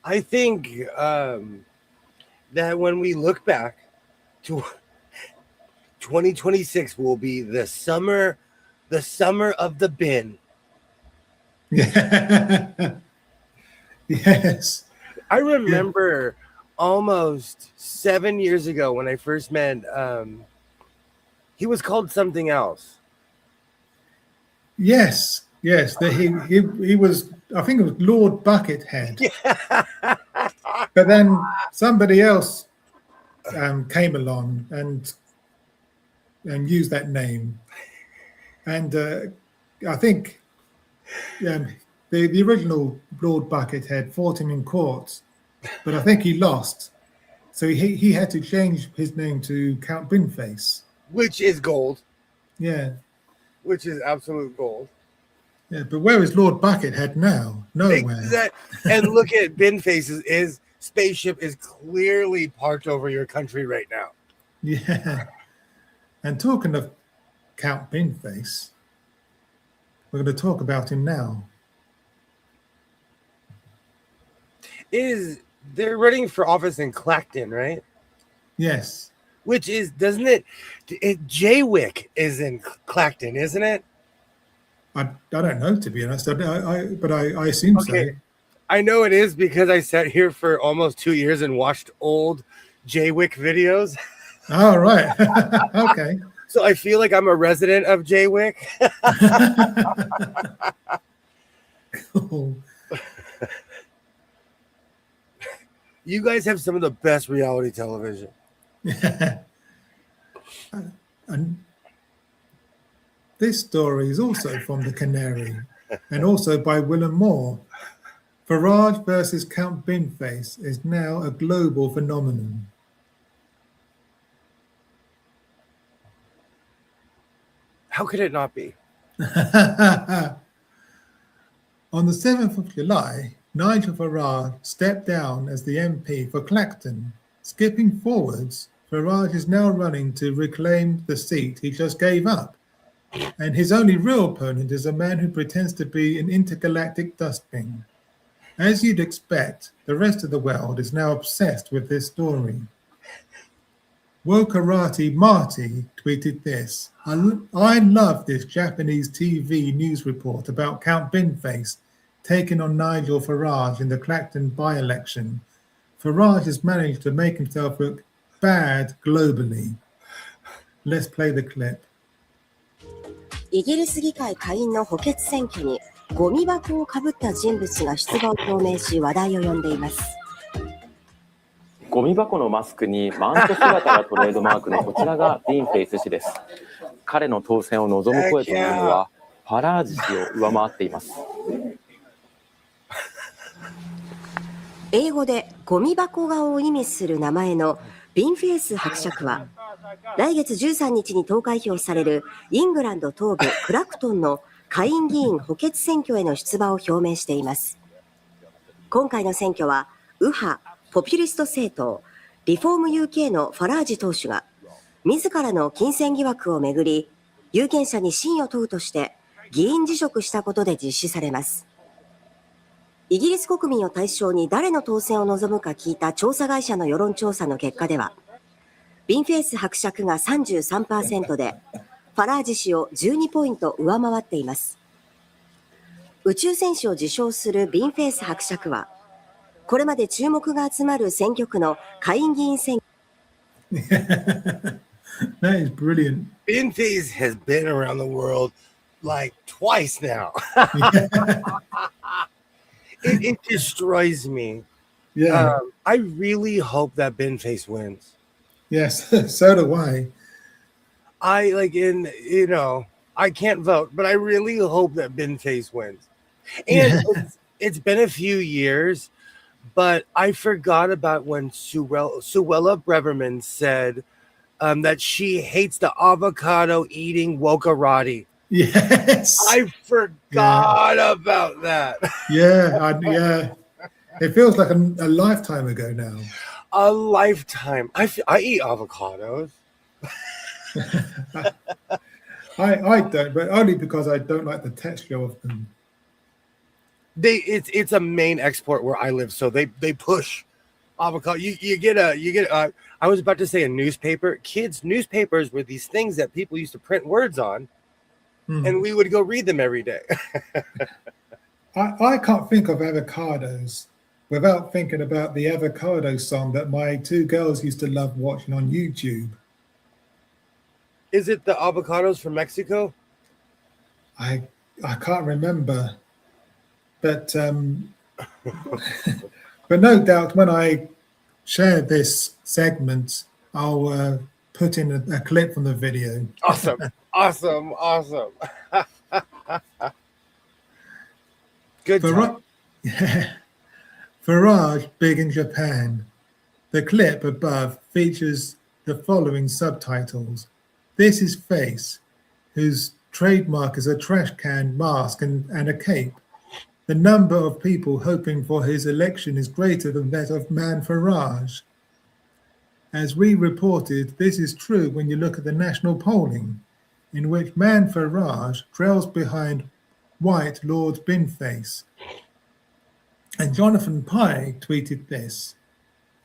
I think that when we look back to 2026 will be the summer of the bin. Yeah. Yes. I remember almost 7 years ago when I first met, he was called something else. Yes. He was, I think it was Lord Buckethead. Yeah. But then somebody else came along and used that name. And I think the original Lord Buckethead fought him in court, but I think he lost. So he had to change his name to Count Binface. Which is gold. Yeah. Which is absolute gold. Yeah, but where is Lord Buckethead now? Nowhere. And look at Binface. His spaceship is clearly parked over your country right now. Yeah. And talking of Count Binface, we're going to talk about him now. They're running for office in Clacton, right? Yes. Which is, doesn't it Jaywick is in Clacton, isn't it? I don't know, to be honest, but I assume so. I know it is because I sat here for almost 2 years and watched old Jaywick videos. Oh, right. Okay. So I feel like I'm a resident of Jaywick. Cool. You guys have some of the best reality television. Yeah. And this story is also from the Canary and also by Willem Moore. Farage versus Count Binface is now a global phenomenon. How could it not be? On the 7th of July, Nigel Farage stepped down as the MP for Clacton. Skipping forwards, Farage is now running to reclaim the seat he just gave up. And his only real opponent is a man who pretends to be an intergalactic dustbin. As you'd expect, the rest of the world is now obsessed with this story. Wokarati Marty tweeted this: I love this Japanese TV news report about Count Binface taking on Nigel Farage in the Clacton by-election. Farage has managed to make himself look bad globally. Let's play the clip. イギリス議会下院の補欠選挙にゴミ箱をかぶった人物が出馬を表明し話題を呼んでいます。ゴミ箱のマスクにマント姿がトレードマークのこちらがビンフェイス氏です。彼の当選を望む声というのはファラージ氏を上回っています。英語でゴミ箱顔を意味する名前のビンフェイス伯爵は来月13日に投開票されるイングランド東部クラクトンの下院議員補欠選挙への出馬を表明しています。今回の選挙は右派ポピュリスト政党リフォーム UK のファラージ党首が自らの金銭疑惑をめぐり有権者に信を問うとして議員辞職したことで実施されます。イギリス国民を対象に誰の当選を望むか聞いた調査会社の世論調査の結果ではビンフェイス伯爵が 33% でファラージ氏を12ポイント上回っています。宇宙戦士を自称するビンフェイス伯爵はこれまで注目が集まる選挙区の下院議員選挙 That is brilliant. Binface has been around the world like twice now. It destroys me. Yeah. I really hope that Binface wins. Yes, so do I. I can't vote, but I really hope that Binface wins. And it's been a few years, but I forgot about when Suella Breverman said that she hates the avocado eating wokarati. Yes. I forgot about that. Yeah. It feels like a lifetime ago now. A lifetime. I eat avocados. I don't, but only because I don't like the texture of them. It's a main export where I live, so they push avocado. You get I was about to say a newspaper. Kids' newspapers were these things that people used to print words on, and we would go read them every day. I can't think of avocados without thinking about the avocado song that my two girls used to love watching on YouTube. Is it the avocados from Mexico? I can't remember, but but no doubt when I share this segment, I'll put in a clip from the video. Awesome. Good time. Farage big in Japan. The clip above features the following subtitles. This is Face, whose trademark is a trash can, mask, and a cape. The number of people hoping for his election is greater than that of Man Farage. As we reported, this is true when you look at the national polling, in which Man Farage trails behind White Lord Binface. And Jonathan Pye tweeted this: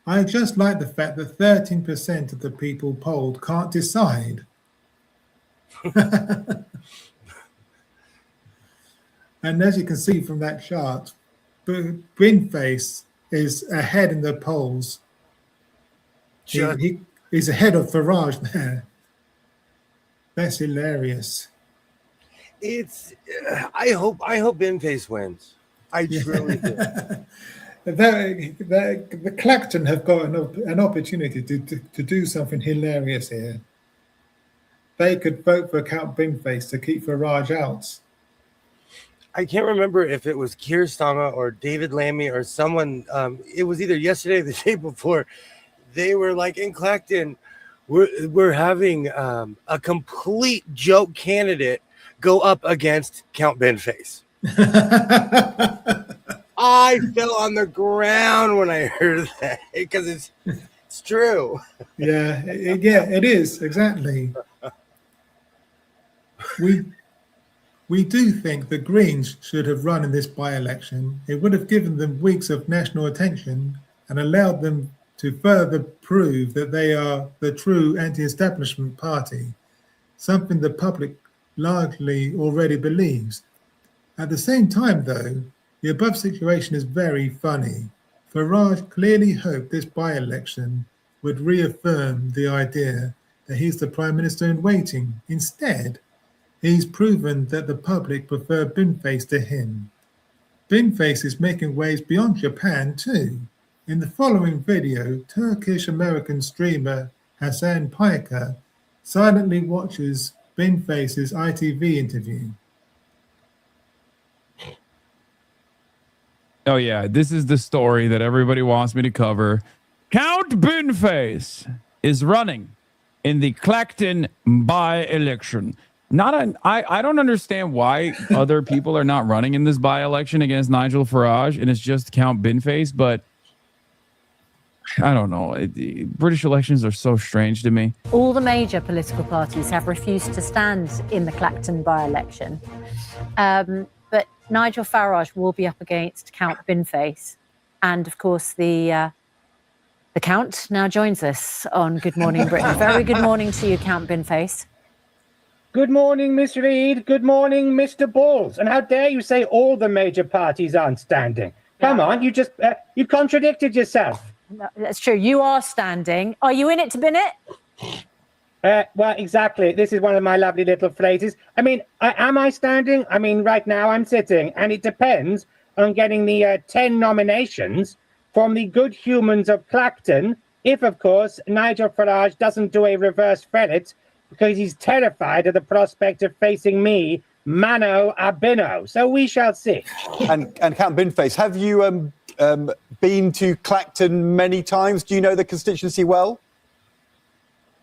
I just like the fact that 13% of the people polled can't decide. And as you can see from that chart, Binface is ahead in the polls. He's ahead of Farage there. That's hilarious. I hope Binface wins. I truly do. The Clacton have got an opportunity to do something hilarious here. They could vote for Count Binface to keep Farage out. I can't remember if it was Keir Starmer or David Lammy or someone. It was either yesterday or the day before. They were like, in Clacton, we're having a complete joke candidate go up against Count Binface. I fell on the ground when I heard that because it's true. Yeah, it is exactly. We do think the Greens should have run in this by-election. It would have given them weeks of national attention and allowed them to further prove that they are the true anti-establishment party, something the public largely already believes. At the same time, though, the above situation is very funny. Farage clearly hoped this by-election would reaffirm the idea that he's the Prime Minister in waiting. Instead, he's proven that the public prefer Binface to him. Binface is making waves beyond Japan too. In the following video, Turkish-American streamer Hasan Piker silently watches Binface's ITV interview. Oh yeah, this is the story that everybody wants me to cover. Count Binface is running in the Clacton by-election. I don't understand why other people are not running in this by-election against Nigel Farage, and it's just Count Binface, but I don't know. British elections are so strange to me. All the major political parties have refused to stand in the Clacton by-election. But Nigel Farage will be up against Count Binface. And of course, the Count now joins us on Good Morning Britain. Very good morning to you, Count Binface. Good morning, Miss Reid. Good morning, Mr. Balls. And how dare you say all the major parties aren't standing? Come on, you you contradicted yourself. No, that's true. You are standing. Are you in it to bin it? Well, exactly. This is one of my lovely little phrases. I mean, am I standing? I mean, right now I'm sitting, and it depends on getting the 10 nominations from the good humans of Clacton, if, of course, Nigel Farage doesn't do a reverse ferret because he's terrified of the prospect of facing me, mano a bino. So we shall see. And Count Binface, have you been to Clacton many times? Do you know the constituency well?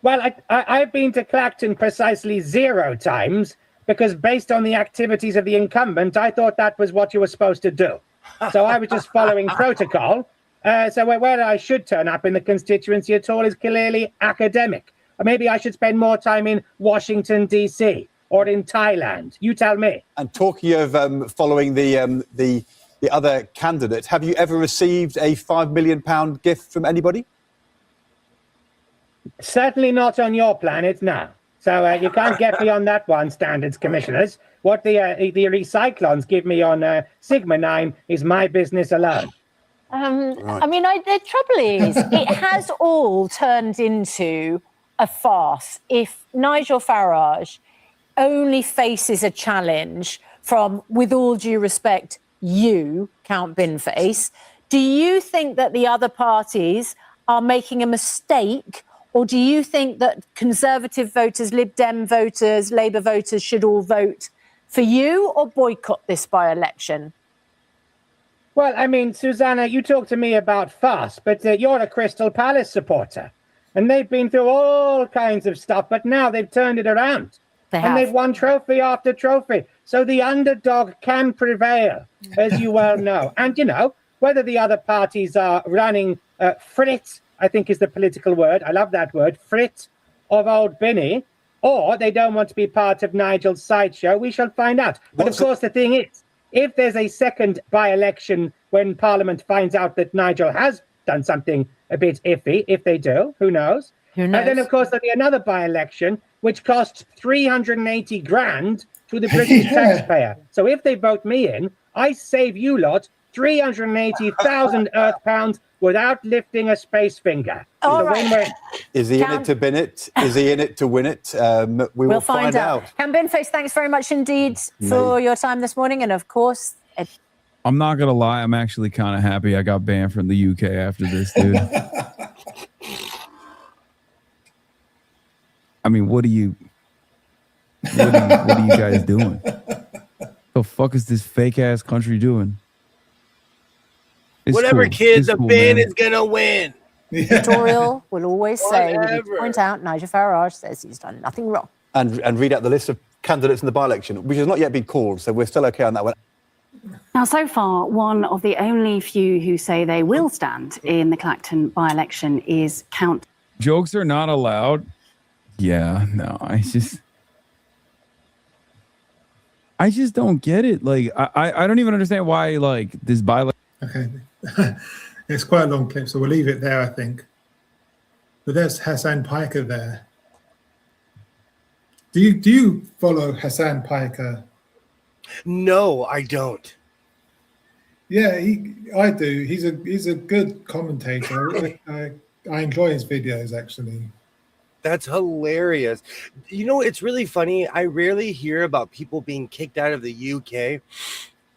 Well, I've been to Clacton precisely 0 times because based on the activities of the incumbent, I thought that was what you were supposed to do. So I was just following protocol. So where I should turn up in the constituency at all is clearly academic. Or maybe I should spend more time in Washington, D.C. or in Thailand. You tell me. And talking of following the other candidate, have you ever received a £5 million gift from anybody? Certainly not on your planet, no. So you can't get beyond that one, standards commissioners. What the recyclons give me on Sigma 9 is my business alone. Right. I mean, the trouble is, it has all turned into a farce if Nigel Farage only faces a challenge from, with all due respect, you, Count Binface. Do you think that the other parties are making a mistake, or do you think that Conservative voters, Lib Dem voters, Labour voters should all vote for you or boycott this by-election? Well, I mean, Susanna, you talk to me about farce, but you're a Crystal Palace supporter. And they've been through all kinds of stuff, but now they've turned it around. And they've won trophy after trophy. So the underdog can prevail, as you well know. And, you know, whether the other parties are running frit, I think is the political word. I love that word, frit of old Binny, or they don't want to be part of Nigel's sideshow, we shall find out. But of course, the thing is, if there's a second by-election when Parliament finds out that Nigel has done something a bit iffy, if they do, who knows? Who knows? And then, of course, there'll be another by-election, which costs 380 grand to the British taxpayer. So if they vote me in, I save you lot 380,000 earth pounds without lifting a space finger. All right. Is he in it to bin it? Is he in it to win it? We'll find out. Count Binface, thanks very much indeed for your time this morning. And of course, I'm not going to lie. I'm actually kind of happy I got banned from the UK after this, dude. I mean, what are you guys doing? The fuck is this fake ass country doing? It's whatever, cool. kid, It's the cool, bin man. is gonna win. Victoria will always say, we need to Whatever. point out, Nigel Farage says he's done nothing wrong. And read out the list of candidates in the by-election, which has not yet been called, so we're still okay on that one. Now, so far, one of the only few who say they will stand in the Clacton by-election is Count. Jokes are not allowed. Yeah, no, I just... I just don't get it. Like, I don't even understand why, like, this by. Okay. It's quite a long clip, so we'll leave it there, I think. But there's Hassan Piker there. Do you follow Hassan Piker? No, I don't. Yeah, I do. He's a good commentator. I enjoy his videos, actually. That's hilarious. You know, it's really funny. I rarely hear about people being kicked out of the UK.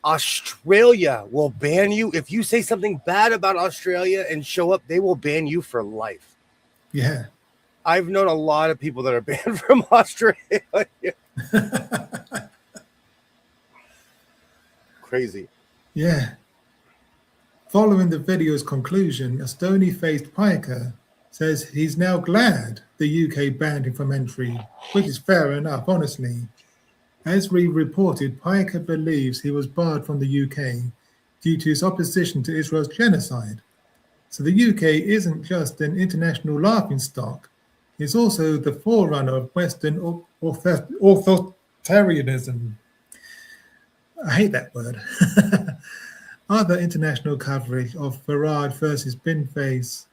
Australia will ban you. If you say something bad about Australia and show up, they will ban you for life. Yeah. I've known a lot of people that are banned from Australia. Crazy. Yeah. Following the video's conclusion, a stony-faced Piker says he's now glad the UK banned him from entry, which is fair enough, honestly. As we reported, Piker believes he was barred from the UK due to his opposition to Israel's genocide. So the UK isn't just an international laughingstock, it's also the forerunner of Western authoritarianism. I hate that word. Other international coverage of Farage versus Binface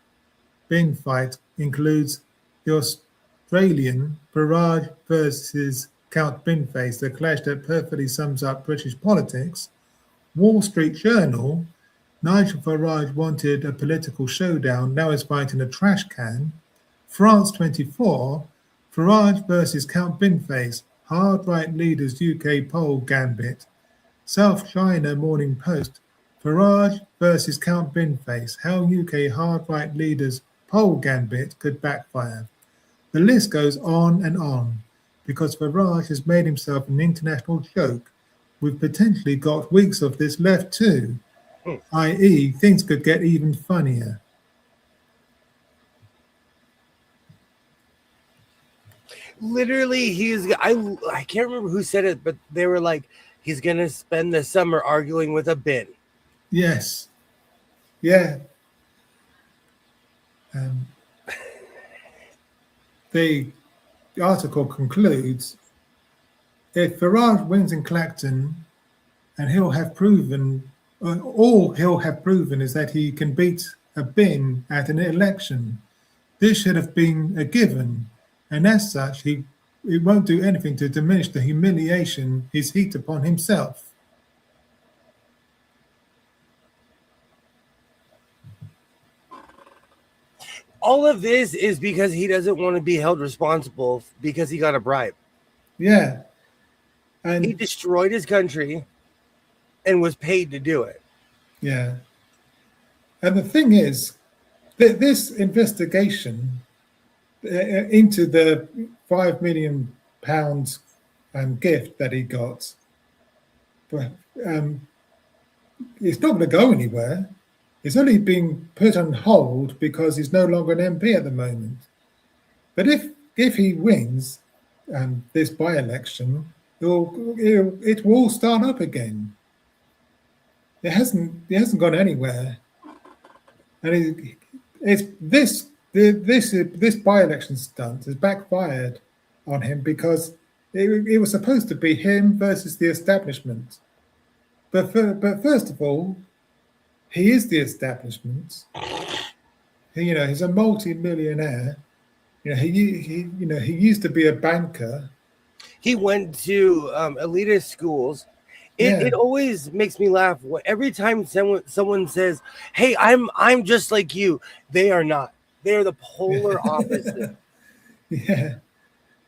fight includes the Australian Farage versus Count Binface, a clash that perfectly sums up British politics. Wall Street Journal, Nigel Farage wanted a political showdown, now is fighting a trash can. France 24, Farage versus Count Binface, hard right leaders UK poll gambit. South China Morning Post, Farage versus Count Binface, how UK hard right leaders poll gambit could backfire. The list goes on and on, because Farage has made himself an international joke. We've potentially got weeks of this left too, i.e. things could get even funnier. Literally, I can't remember who said it, but they were like, he's going to spend the summer arguing with a bin. Yes. Yeah. The article concludes, if Farage wins in Clacton, and he'll have proven, all he'll have proven is that he can beat a bin at an election. This should have been a given, and as such, he won't do anything to diminish the humiliation he's heaped upon himself. All of this is because he doesn't want to be held responsible because he got a bribe. Yeah. And he destroyed his country and was paid to do it. Yeah. And the thing is, this investigation into the £5 million gift that he got, it's not going to go anywhere. It's only being put on hold because he's no longer an MP at the moment. But if he wins this by-election, it will start up again. It hasn't gone anywhere, and this by-election stunt has backfired on him because it was supposed to be him versus the establishment. But first of all, he is the establishment. He's a multi-millionaire. He used to be a banker. He went to elitist schools. It always makes me laugh. Every time someone says, "Hey, I'm just like you," they are not. They are the polar opposite. Yeah,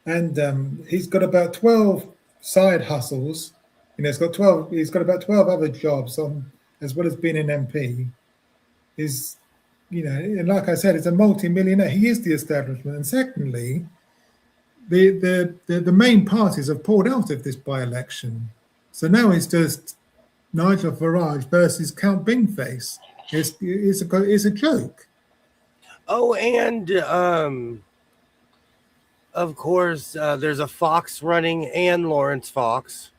and he's got about 12 side hustles. He's got about 12 other jobs on, as well as being an MP. And like I said, it's a multi-millionaire. He is the establishment. And secondly, the main parties have pulled out of this by-election. So now it's just Nigel Farage versus Count Binface. It's a joke. Oh, and of course, there's a Fox running and Lawrence Fox.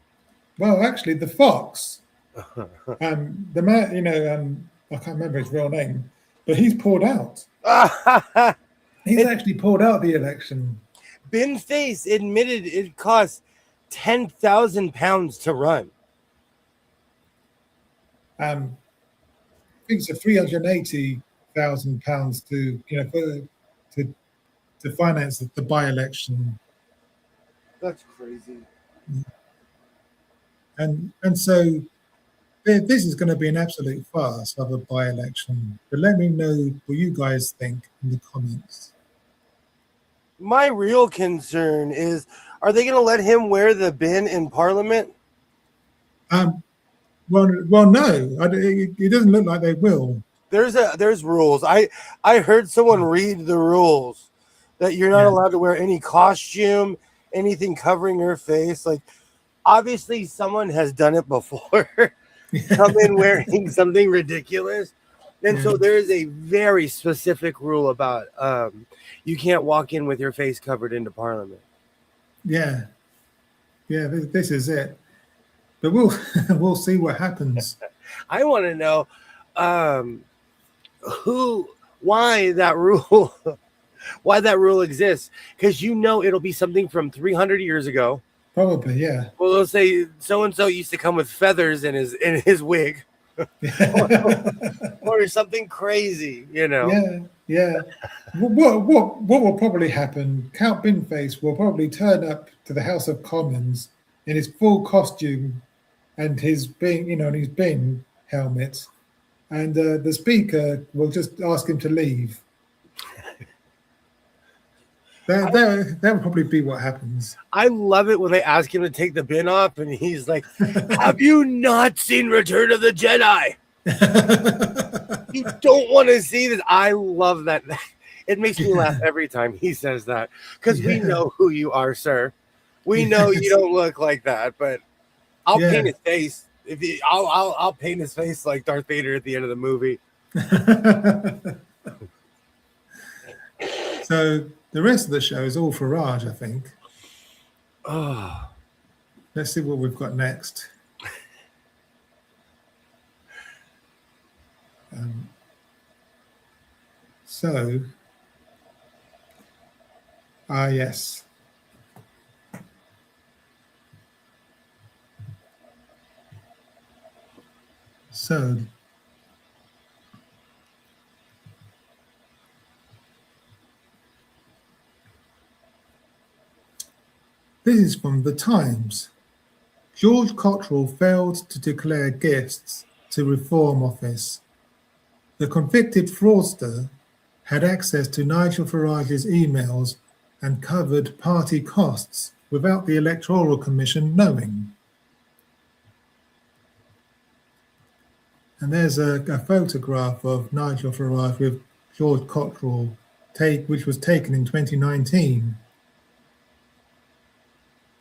Well, actually, the Fox, the man, I can't remember his real name, but he's pulled out. He's actually pulled out the election. Binface admitted it cost £10,000 to run. I think it's £380,000 to finance the by-election. That's crazy. And so this is going to be an absolute farce of a by-election. But let me know what you guys think in the comments. My real concern is, are they going to let him wear the bin in Parliament? Well, no. It doesn't look like they will. There's rules. I heard someone read the rules that you're not allowed to wear any costume, anything covering your face. Like, obviously, someone has done it before. Come in wearing something ridiculous. And so there is a very specific rule about you can't walk in with your face covered into Parliament. Yeah. This is it. But we'll see what happens. I want to know why that rule exists, because it'll be something from 300 years ago. Probably, yeah. Well, they'll say so and so used to come with feathers in his wig, or something crazy, Yeah. What will probably happen? Count Binface will probably turn up to the House of Commons in his full costume and his bin helmet, and the Speaker will just ask him to leave. That will probably be what happens. I love it when they ask him to take the bin off, and he's like, "Have you not seen Return of the Jedi? You don't want to see this." I love that. It makes me laugh every time he says that, because we know who you are, sir. We know you don't look like that, but I'll paint his face. I'll paint his face like Darth Vader at the end of the movie. So the rest of the show is all farage, I think. Oh. Let's see what we've got next. Yes. So this is from The Times. George Cottrell failed to declare gifts to Reform Office. The convicted fraudster had access to Nigel Farage's emails and covered party costs without the Electoral Commission knowing. And there's a photograph of Nigel Farage with George Cottrell, which was taken in 2019.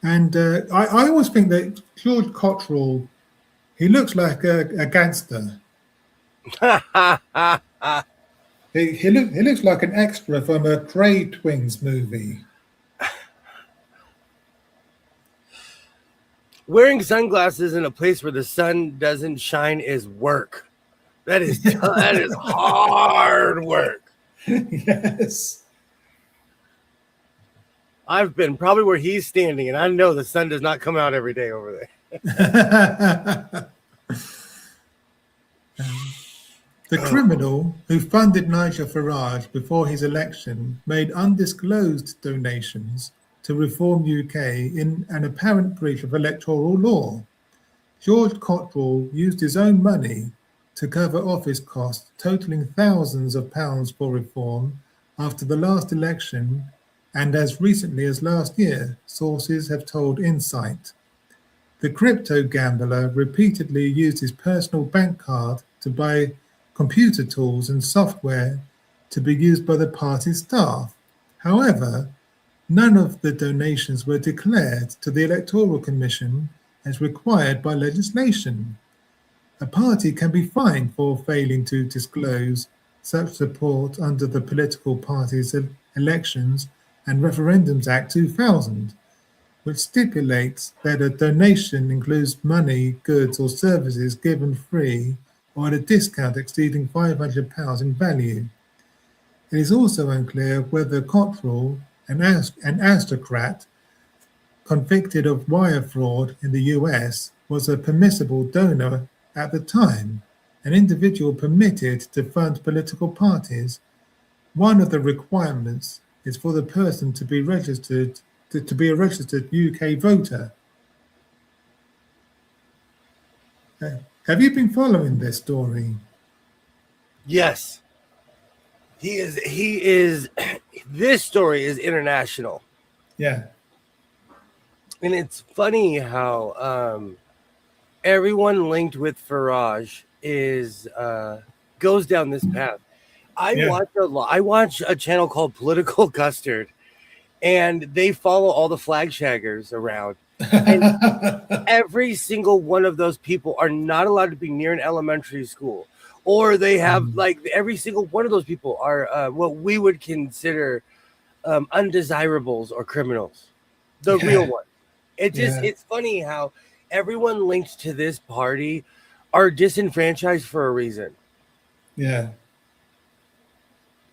And I always think that George Cottrell, he looks like a gangster. He looks like an extra from a Grey Twins movie. Wearing sunglasses in a place where the sun doesn't shine is work. That is hard work. Yes. I've been probably where he's standing, and I know the sun does not come out every day over there. The criminal who funded Nigel Farage before his election made undisclosed donations to Reform UK in an apparent breach of electoral law. George Cottrell used his own money to cover office costs totaling thousands of pounds for Reform after the last election, and as recently as last year, sources have told Insight. The crypto gambler repeatedly used his personal bank card to buy computer tools and software to be used by the party's staff. However, none of the donations were declared to the Electoral Commission as required by legislation. A party can be fined for failing to disclose such support under the Political Parties Elections and Referendums Act 2000, which stipulates that a donation includes money, goods or services given free or at a discount exceeding £500 in value. It is also unclear whether Cottrell, an aristocrat, convicted of wire fraud in the US was a permissible donor at the time, an individual permitted to fund political parties. One of the requirements is for the person to be registered to be a registered UK voter. Have you been following this story? Yes. He is this story is international. Yeah. And it's funny how everyone linked with Farage is goes down this path. I watch a channel called Political Custard, and they follow all the flag shaggers around. And every single one of those people are not allowed to be near an elementary school, or they have like every single one of those people are what we would consider undesirables or criminals, the real ones. It's funny how everyone linked to this party are disenfranchised for a reason. Yeah.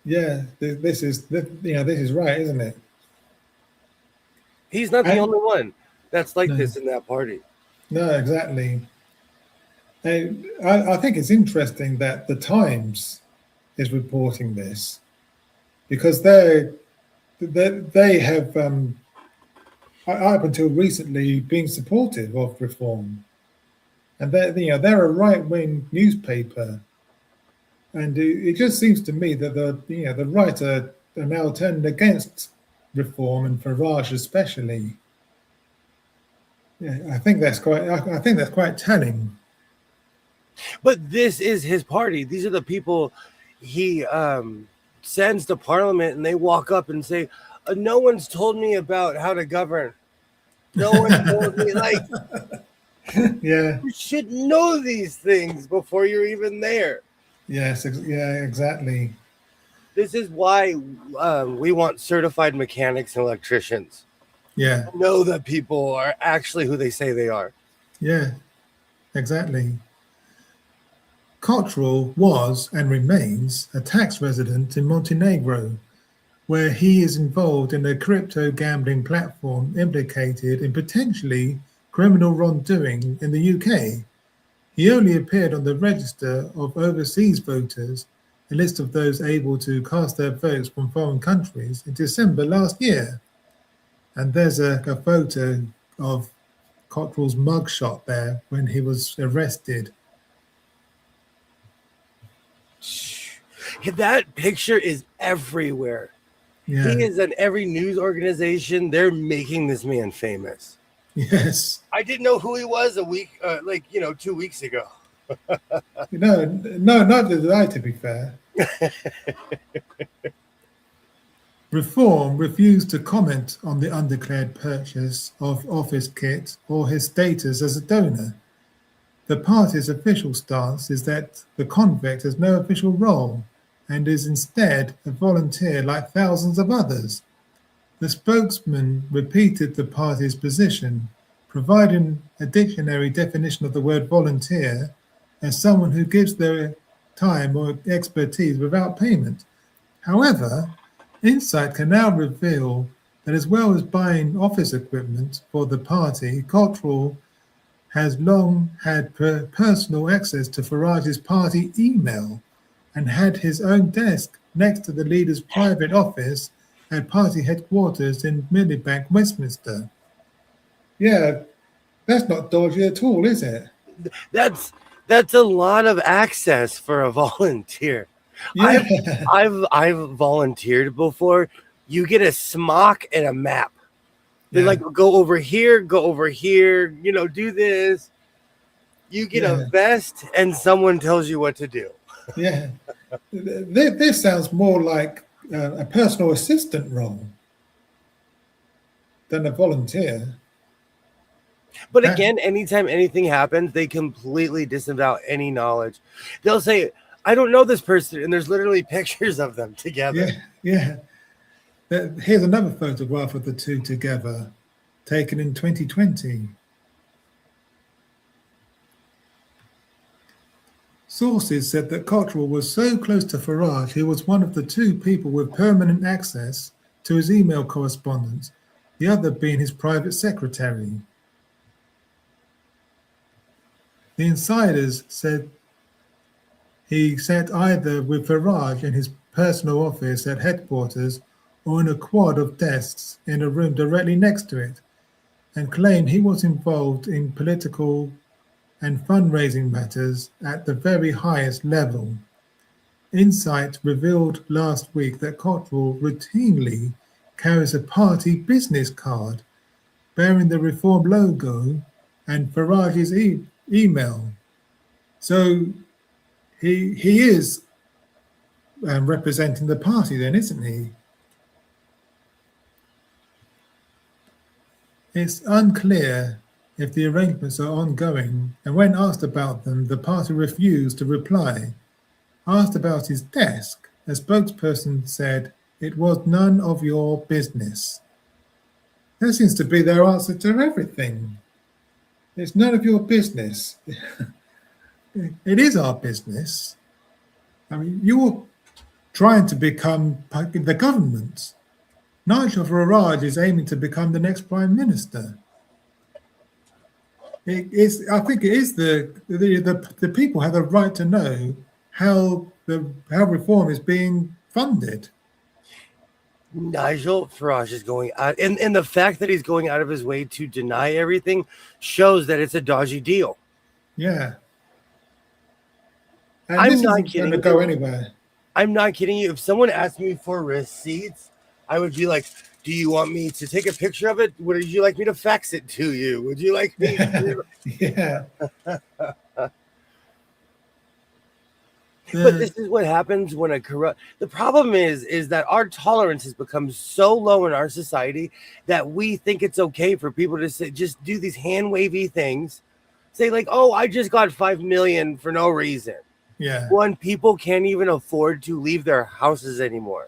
This is right, isn't it? He's not the only one that's like this in that party. No, exactly. I think it's interesting that the Times is reporting this, because they have up until recently been supportive of reform, and they're a right-wing newspaper, and it just seems to me that the right are now turning against reform, and Farage especially. Yeah, I think that's quite telling. But this is his party. These are the people he sends to parliament, and they walk up and say, "No one's told me about how to govern. No one told me." Like, yeah, you should know these things before you're even there. Yes, exactly. This is why we want certified mechanics and electricians. Yeah. Know that people are actually who they say they are. Yeah, exactly. Cottrell was and remains a tax resident in Montenegro, where he is involved in a crypto gambling platform implicated in potentially criminal wrongdoing in the UK. He only appeared on the register of overseas voters, a list of those able to cast their votes from foreign countries, in December last year. And there's a photo of Cottrell's mugshot there when he was arrested. That picture is everywhere. Yeah. He is in every news organization. They're making this man famous. Yes. I didn't know who he was 2 weeks ago. No, not did I, to be fair. Reform refused to comment on the undeclared purchase of office kit or his status as a donor. The party's official stance is that the convict has no official role and is instead a volunteer like thousands of others. The spokesman repeated the party's position, providing a dictionary definition of the word volunteer as someone who gives their time or expertise without payment. However, Insight can now reveal that as well as buying office equipment for the party, Cottrell has long had personal access to Farage's party email and had his own desk next to the leader's private office at party headquarters in Millbank, Westminster. Yeah, that's not dodgy at all, is it? That's a lot of access for a volunteer. Yeah. I've volunteered before. You get a smock and a map. They're like, go over here, do this. You get a vest and someone tells you what to do. Yeah. This sounds more like a personal assistant role than a volunteer. But again, anytime anything happens, they completely disavow any knowledge. They'll say, I don't know this person, and there's literally pictures of them together. Yeah. Here's another photograph of the two together, taken in 2020. Sources said that Cottrell was so close to Farage, he was one of the two people with permanent access to his email correspondence, the other being his private secretary. The insiders said he sat either with Farage in his personal office at headquarters or in a quad of desks in a room directly next to it, and claimed he was involved in political and fundraising matters at the very highest level. Insight revealed last week that Cottrell routinely carries a party business card bearing the Reform logo and Farage's email. So he is representing the party then, isn't he? It's unclear if the arrangements are ongoing, and when asked about them, the party refused to reply. Asked about his desk, a spokesperson said, "It was none of your business." That seems to be their answer to everything. It's none of your business. It is our business. I mean, you're trying to become the government. Nigel Farage is aiming to become the next prime minister. I think it is the people have the right to know how Reform is being funded. Nigel Farage is going out, and the fact that he's going out of his way to deny everything shows that it's a dodgy deal. Yeah. And I'm this not isn't kidding. going to go anywhere. I'm not kidding you. If someone asked me for receipts, I would be like, "Do you want me to take a picture of it? Would you like me to fax it to you? Would you like me to?" Yeah. But this is what happens when a corrupt. The problem is that our tolerance has become so low in our society that we think it's okay for people to say, just do these hand wavy things, say like, "Oh, I just got $5 million for no reason." Yeah. When people can't even afford to leave their houses anymore.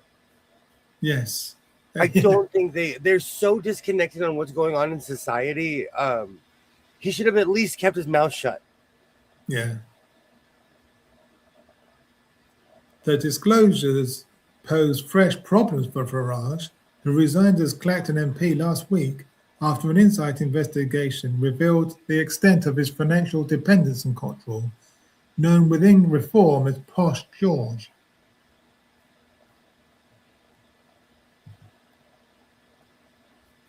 Yes. I don't think they're so disconnected on what's going on in society. He should have at least kept his mouth shut. Yeah. The disclosures pose fresh problems for Farage, who resigned as Clacton MP last week after an Insight investigation revealed the extent of his financial dependence on Cottrell, known within Reform as Posh George.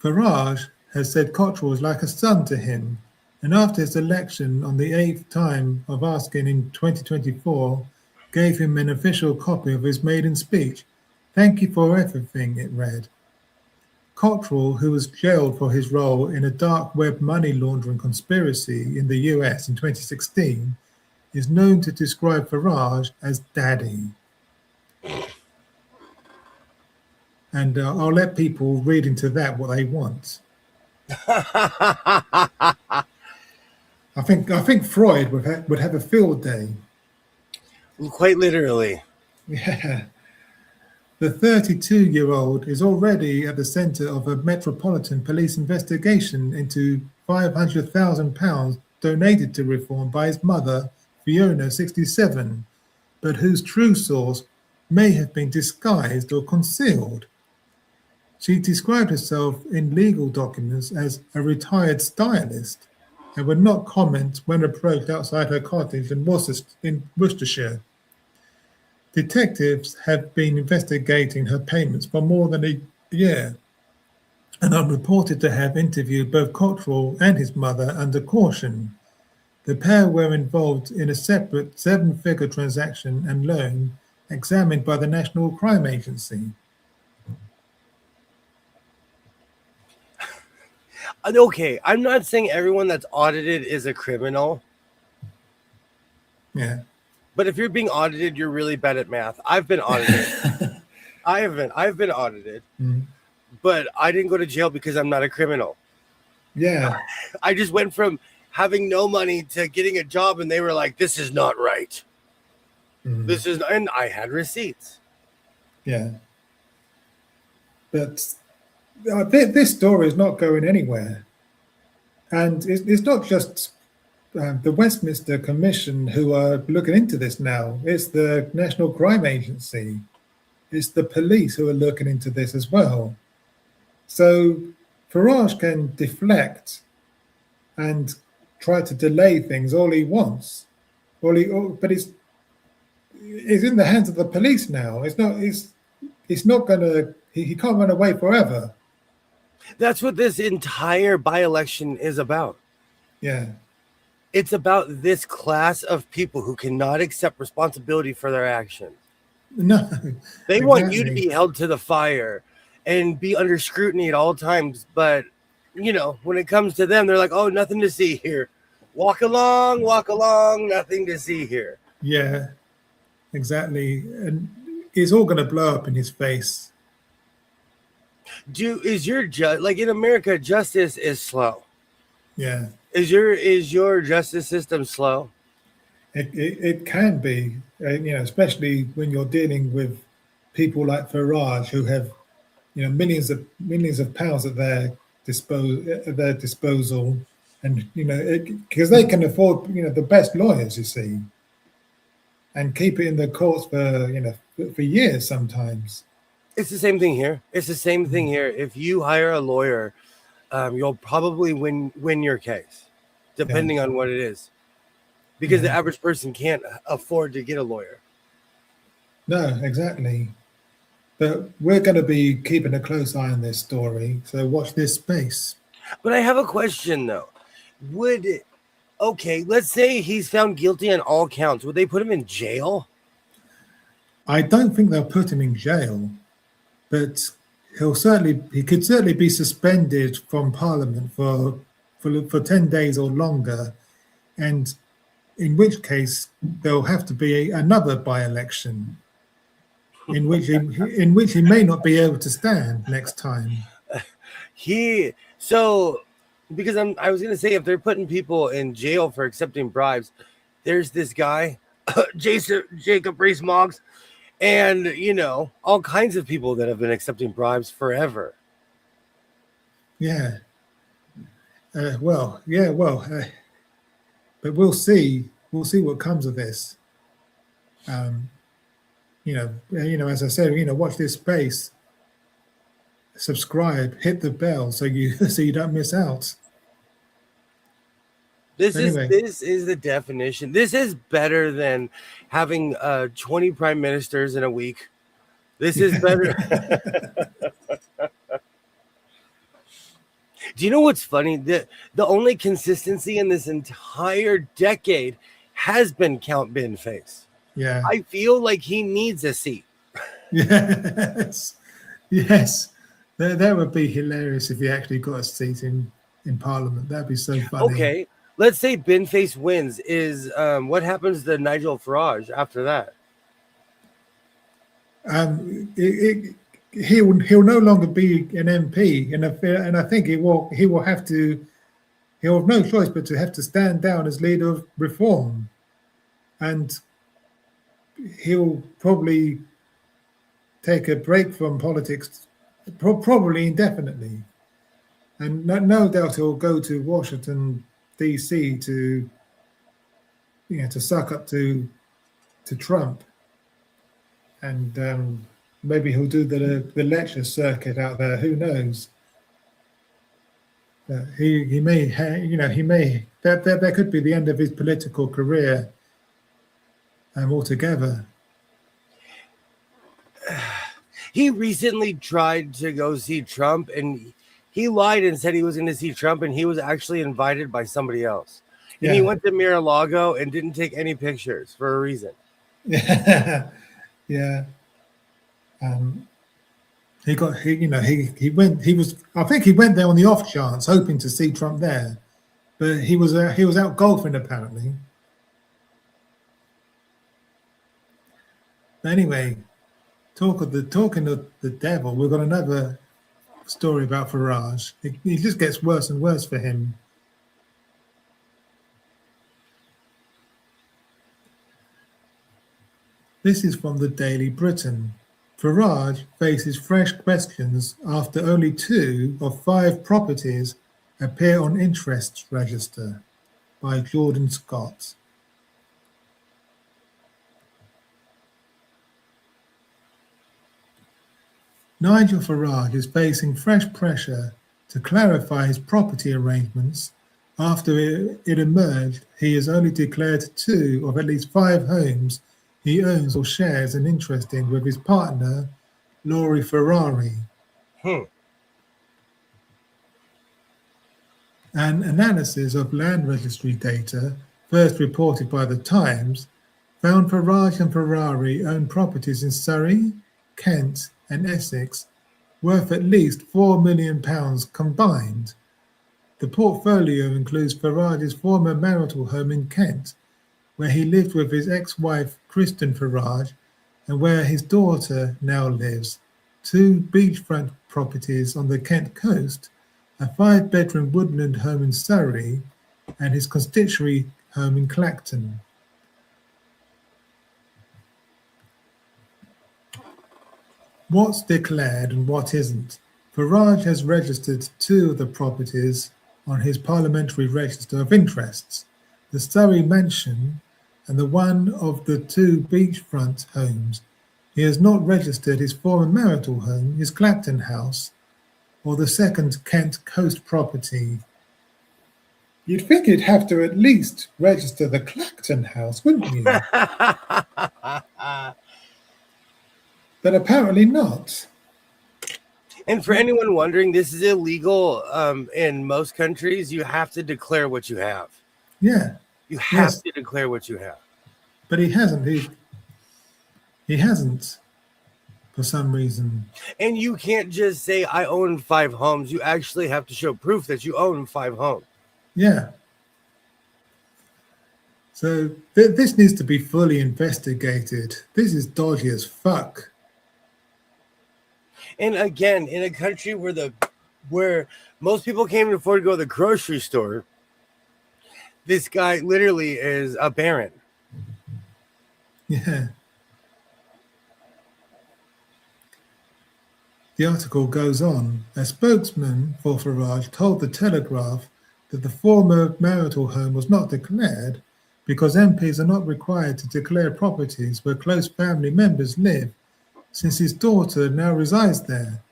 Farage has said Cottrell is like a son to him, and after his election on the 8th time of asking in 2024, gave him an official copy of his maiden speech. "Thank you for everything," it read. Cottrell, who was jailed for his role in a dark web money laundering conspiracy in the US in 2016, is known to describe Farage as Daddy. And I'll let people read into that what they want. I think Freud would have a field day. Quite literally. Yeah. The 32-year-old is already at the center of a Metropolitan Police investigation into £500,000 donated to Reform by his mother, Fiona, 67, but whose true source may have been disguised or concealed. She described herself in legal documents as a retired stylist and would not comment when approached outside her cottage in Worcestershire. Detectives have been investigating her payments for more than a year and are reported to have interviewed both Cottrell and his mother under caution. The pair were involved in a separate 7-figure transaction and loan examined by the National Crime Agency. Okay, I'm not saying everyone that's audited is a criminal. Yeah. But if you're being audited, you're really bad at math. I've been audited. I've been audited. Mm. But I didn't go to jail because I'm not a criminal. Yeah. I just went from having no money to getting a job, and they were like, "This is not right." Mm. And I had receipts. Yeah. But this story is not going anywhere. And it's not just the Westminster Commission who are looking into this now. It's the National Crime Agency. It's the police who are looking into this as well. So Farage can deflect and try to delay things all he wants. But it's in the hands of the police now. It's not gonna. He can't run away forever. That's what this entire by-election is about. Yeah. It's about this class of people who cannot accept responsibility for their actions. No. They want you to be held to the fire and be under scrutiny at all times. But, you know, when it comes to them, they're like, oh, nothing to see here. Walk along, nothing to see here. Yeah, exactly. And it's all going to blow up in his face. Is your like in America, justice is slow? Yeah. Is your justice system slow? It can be, you know, especially when you're dealing with people like Farage who have, you know, millions of pounds at their disposal, and you know, because they can afford, you know, the best lawyers, you see, and keep it in the courts for, you know, for years sometimes. It's the same thing here. If you hire a lawyer, you'll probably win your case, depending on what it is, because the average person can't afford to get a lawyer. No, exactly. But we're going to be keeping a close eye on this story, so watch this space. But I have a question though. Let's say he's found guilty on all counts. Would they put him in jail? I don't think they'll put him in jail, but he could certainly be suspended from Parliament for 10 days or longer, and in which case there'll have to be another by-election in which he may not be able to stand next time. Because I was going to say, if they're putting people in jail for accepting bribes, there's this guy, Jacob Rees-Mogg, and, you know, all kinds of people that have been accepting bribes forever. Yeah. But we'll see. We'll see what comes of this. You know, as I said, you know, watch this space. Subscribe, hit the bell so you don't miss out. This is the definition. This is better than having 20 prime ministers in a week. This is better. Do you know what's funny? The only consistency in this entire decade has been Count Binface. Yeah. I feel like he needs a seat. Yes. That would be hilarious if he actually got a seat in Parliament. That'd be so funny. Okay. Let's say Binface wins. What happens to Nigel Farage after that? He'll no longer be an MP, and I think he'll have no choice but to have to stand down as leader of Reform, and he'll probably take a break from politics, probably indefinitely, and no doubt he'll go to Washington DC to suck up to Trump, and maybe he'll do the lecture circuit out there. Who knows? He may that could be the end of his political career altogether. He recently tried to go see Trump, and he lied and said he was going to see Trump, and he was actually invited by somebody else. And he went to Mar-a-Lago and didn't take any pictures for a reason. Yeah. He went there on the off chance, hoping to see Trump there, but he was out golfing apparently. Anyway, talking of the devil, we've got another story about Farage. It just gets worse and worse for him. This is from the Daily Britain. Farage faces fresh questions after only 2 of 5 properties appear on interest register, by Jordan Scott. Nigel Farage is facing fresh pressure to clarify his property arrangements. After it emerged, he has only declared 2 of at least 5 homes he owns or shares an interest in with his partner, Laurie Ferrari. An analysis of land registry data, first reported by The Times, found Farage and Ferrari own properties in Surrey, Kent, and Essex worth at least £4 million combined. The portfolio includes Farage's former marital home in Kent, where he lived with his ex-wife Kristen Farage, and where his daughter now lives, 2 beachfront properties on the Kent coast, a 5-bedroom woodland home in Surrey, and his constituency home in Clacton. What's declared and what isn't? Farage has registered 2 of the properties on his parliamentary register of interests, the Surrey mansion and the one of the 2 beachfront homes. He has not registered his former marital home, his Clacton house, or the second Kent coast property. You'd think he'd have to at least register the Clacton house, wouldn't you? But apparently not. And for anyone wondering, this is illegal in most countries. You have to declare what you have. Yeah. You have to declare what you have. But he hasn't. He hasn't, for some reason. And you can't just say, I own 5 homes. You actually have to show proof that you own 5 homes. Yeah. So this needs to be fully investigated. This is dodgy as fuck. And again, in a country where most people can't even afford to go to the grocery store, this guy literally is a baron. Yeah. The article goes on. A spokesman for Farage told the Telegraph that the former marital home was not declared because MPs are not required to declare properties where close family members live, since his daughter now resides there.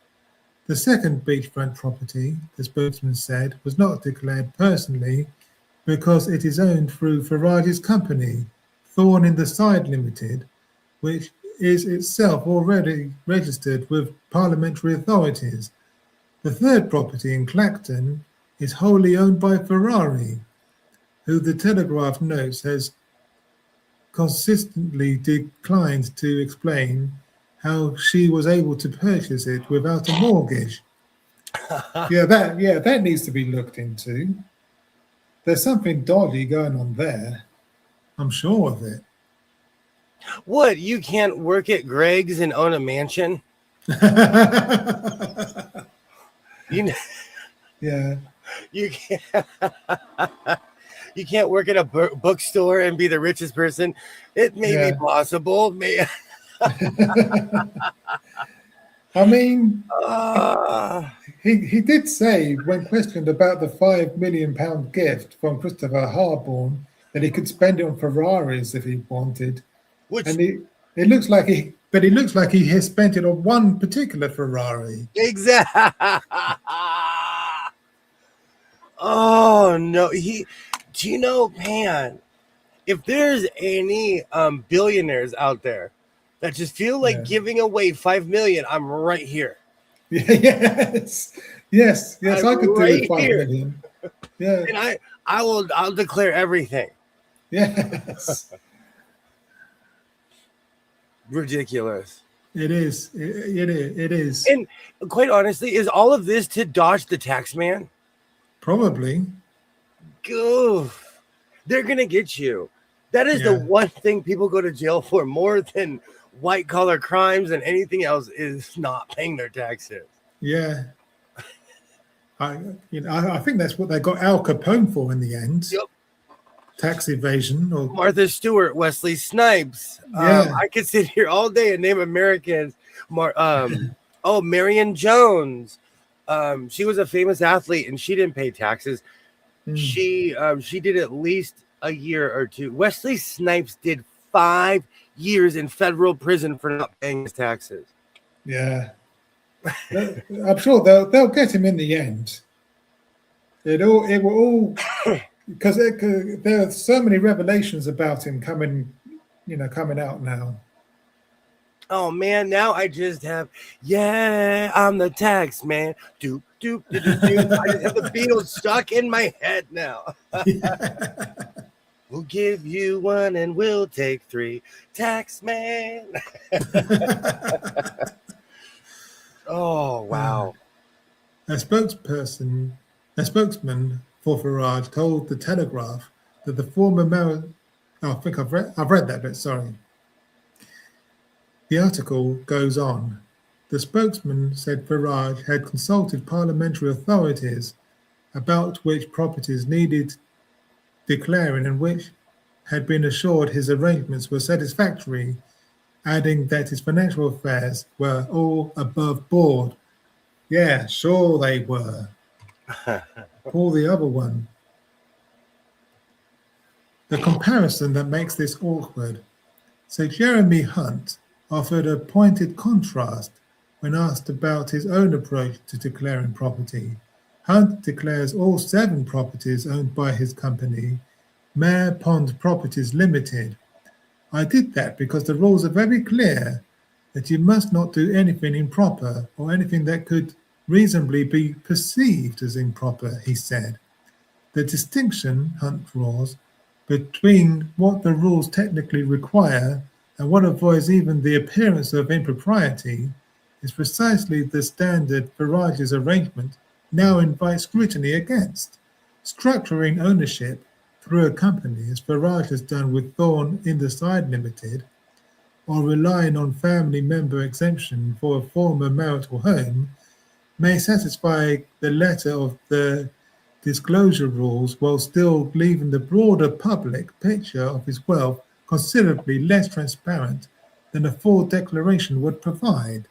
The second beachfront property, the spokesman said, was not declared personally because it is owned through Farage's company, Thorn in the Side Limited, which is itself already registered with parliamentary authorities. The third property in Clacton is wholly owned by Ferrari, who the Telegraph notes has consistently declined to explain how she was able to purchase it without a mortgage. That needs to be looked into. There's something dodgy going on there. I'm sure of it. What? You can't work at Greg's and own a mansion? Yeah. You can't. You can't work at a bookstore and be the richest person. It may be possible. I mean, he did say, when questioned about the £5 million gift from Christopher Harborne, that he could spend it on Ferraris if he wanted. It looks like he has spent it on one particular Ferrari. Exactly. Oh no, do you know, man, if there's any billionaires out there that just feel like giving away $5 million, I'm right here. Yes, I could do $5 million. Yeah, and I'll declare everything. Yes. Ridiculous. It is. It is. And quite honestly, is all of this to dodge the tax man? Probably. Goof. They're gonna get you. That is the one thing people go to jail for more than white collar crimes and anything else, is not paying their taxes. Yeah. I think that's what they got Al Capone for in the end. Yep. Tax evasion. Or Martha Stewart, Wesley Snipes. I could sit here all day and name Americans. Marion Jones. She was a famous athlete and she didn't pay taxes. She did at least a year or two. Wesley Snipes did 5 years in federal prison for not paying his taxes. Yeah. I'm sure they'll get him in the end. It were all because there are so many revelations about him coming out now. Oh man, now I just have, yeah, I'm the tax man. Doop, doop, doop, doop, doop. I just have the Beatles stuck in my head now. We'll give you one and we'll take three. Tax man. Oh, wow. A spokesman for Farage told the Telegraph that the former I think I've read that bit, sorry. The article goes on. The spokesman said Farage had consulted parliamentary authorities about which properties needed declaring and which had been assured his arrangements were satisfactory, adding that his financial affairs were all above board. Yeah, sure they were. Call the other one. The comparison that makes this awkward. So Jeremy Hunt offered a pointed contrast when asked about his own approach to declaring property. Hunt declares all 7 properties owned by his company, Mare Pond Properties Limited. I did that because the rules are very clear that you must not do anything improper or anything that could reasonably be perceived as improper, he said. The distinction Hunt draws between what the rules technically require and what avoids even the appearance of impropriety is precisely the standard Farage's arrangement now invites scrutiny against. Structuring ownership through a company, as Farage has done with Thorn in the Side Limited, or relying on family member exemption for a former marital home, may satisfy the letter of the disclosure rules while still leaving the broader public picture of his wealth considerably less transparent than a full declaration would provide.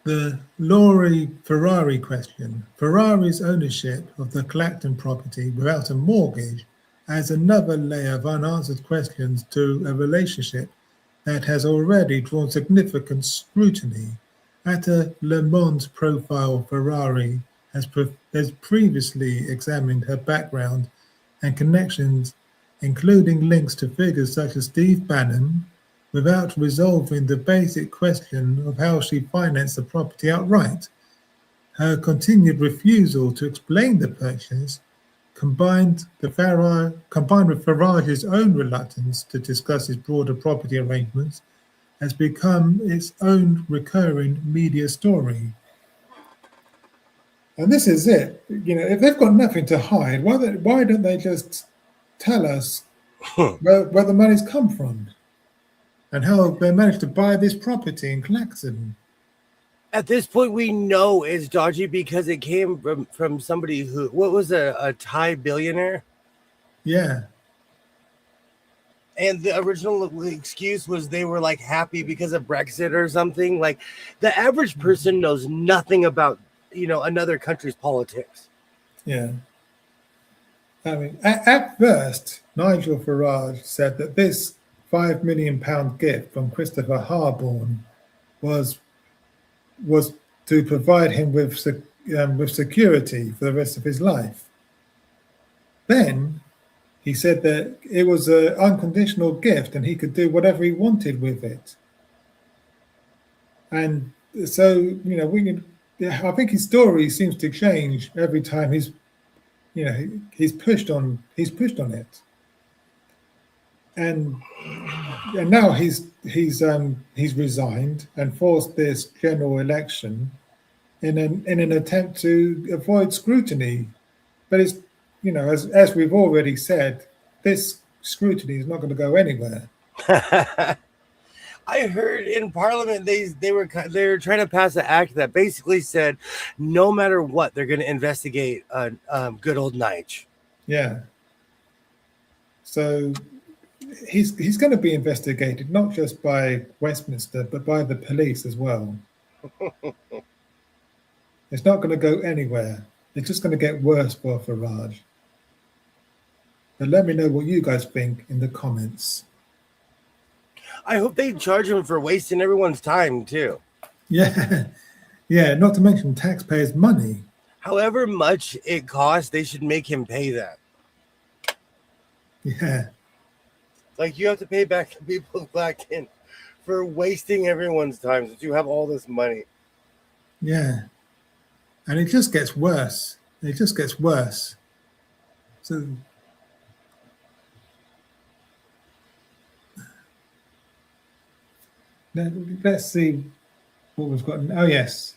The Laurie Ferrari question. Ferrari's ownership of the Clacton property without a mortgage adds another layer of unanswered questions to a relationship that has already drawn significant scrutiny. At a Le Monde profile, Ferrari has previously examined her background and connections, including links to figures such as Steve Bannon, without resolving the basic question of how she financed the property outright. Her continued refusal to explain the purchase, combined with Farage's own reluctance to discuss his broader property arrangements, has become its own recurring media story. And this is it. If they've got nothing to hide, why don't they just tell us where the money's come from and how they managed to buy this property in Clacton? At this point, we know it's dodgy because it came from somebody who, what was a Thai billionaire? Yeah. And the original excuse was they were like happy because of Brexit or something. Like the average person knows nothing about, another country's politics. Yeah. I mean, at first, Nigel Farage said that this £5 million gift from Christopher Harborne was to provide him with security for the rest of his life. Then he said that it was an unconditional gift and he could do whatever he wanted with it. And so, I think his story seems to change every time he's pushed on it. And now he's resigned and forced this general election in an attempt to avoid scrutiny. But it's as we've already said, this scrutiny is not going to go anywhere. I heard in Parliament they were trying to pass an act that basically said no matter what they're going to investigate good old Nige. Yeah. So he's going to be investigated not just by Westminster but by the police as well. It's not going to go anywhere. It's just going to get worse for Farage. But let me know what you guys think in the comments. I hope they charge him for wasting everyone's time too. Yeah, yeah. Not to mention taxpayers' money. However much it costs, they should make him pay that. Yeah. Like you have to pay back the people of Clacton for wasting everyone's time since you have all this money. Yeah. And it just gets worse. It just gets worse. So let's see what we've got. Oh, yes.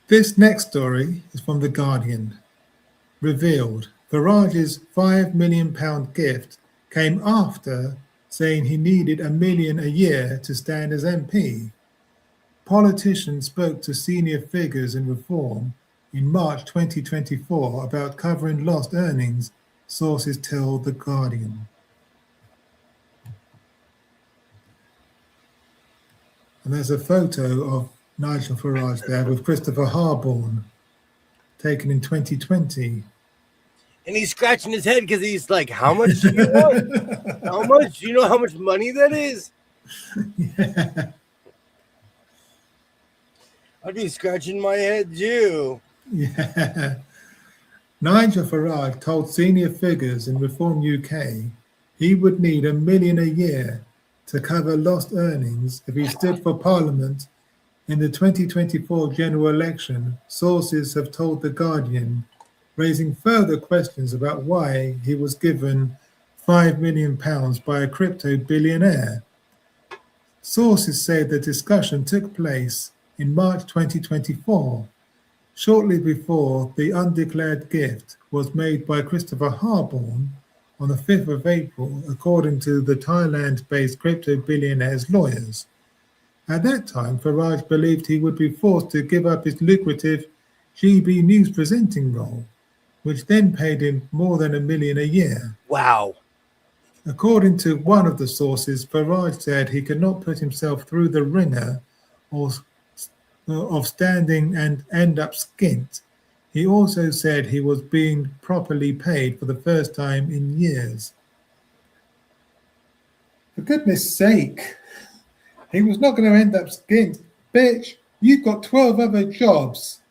This next story is from The Guardian. Revealed, Farage's £5 million gift came after saying he needed $1 million a year to stand as MP. Politicians spoke to senior figures in reform in March 2024 about covering lost earnings, sources tell The Guardian. And there's a photo of Nigel Farage there with Christopher Harborne, taken in 2020. And he's scratching his head because he's like, how much do you want? How much? Do you know how much money that is? Yeah. I'd be scratching my head too. Yeah. Nigel Farage told senior figures in Reform UK he would need $1 million a year to cover lost earnings if he stood for Parliament in the 2024 general election, sources have told The Guardian, raising further questions about why he was given £5 million by a crypto billionaire. Sources say the discussion took place in March 2024, shortly before the undeclared gift was made by Christopher Harborne on the 5th of April, according to the Thailand-based crypto billionaire's lawyers. At that time, Farage believed he would be forced to give up his lucrative GB News presenting role, which then paid him more than $1 million a year. Wow. According to one of the sources, Farage said he could not put himself through the ringer of standing and end up skint. He also said he was being properly paid for the first time in years. For goodness sake, he was not going to end up skint. Bitch, you've got 12 other jobs.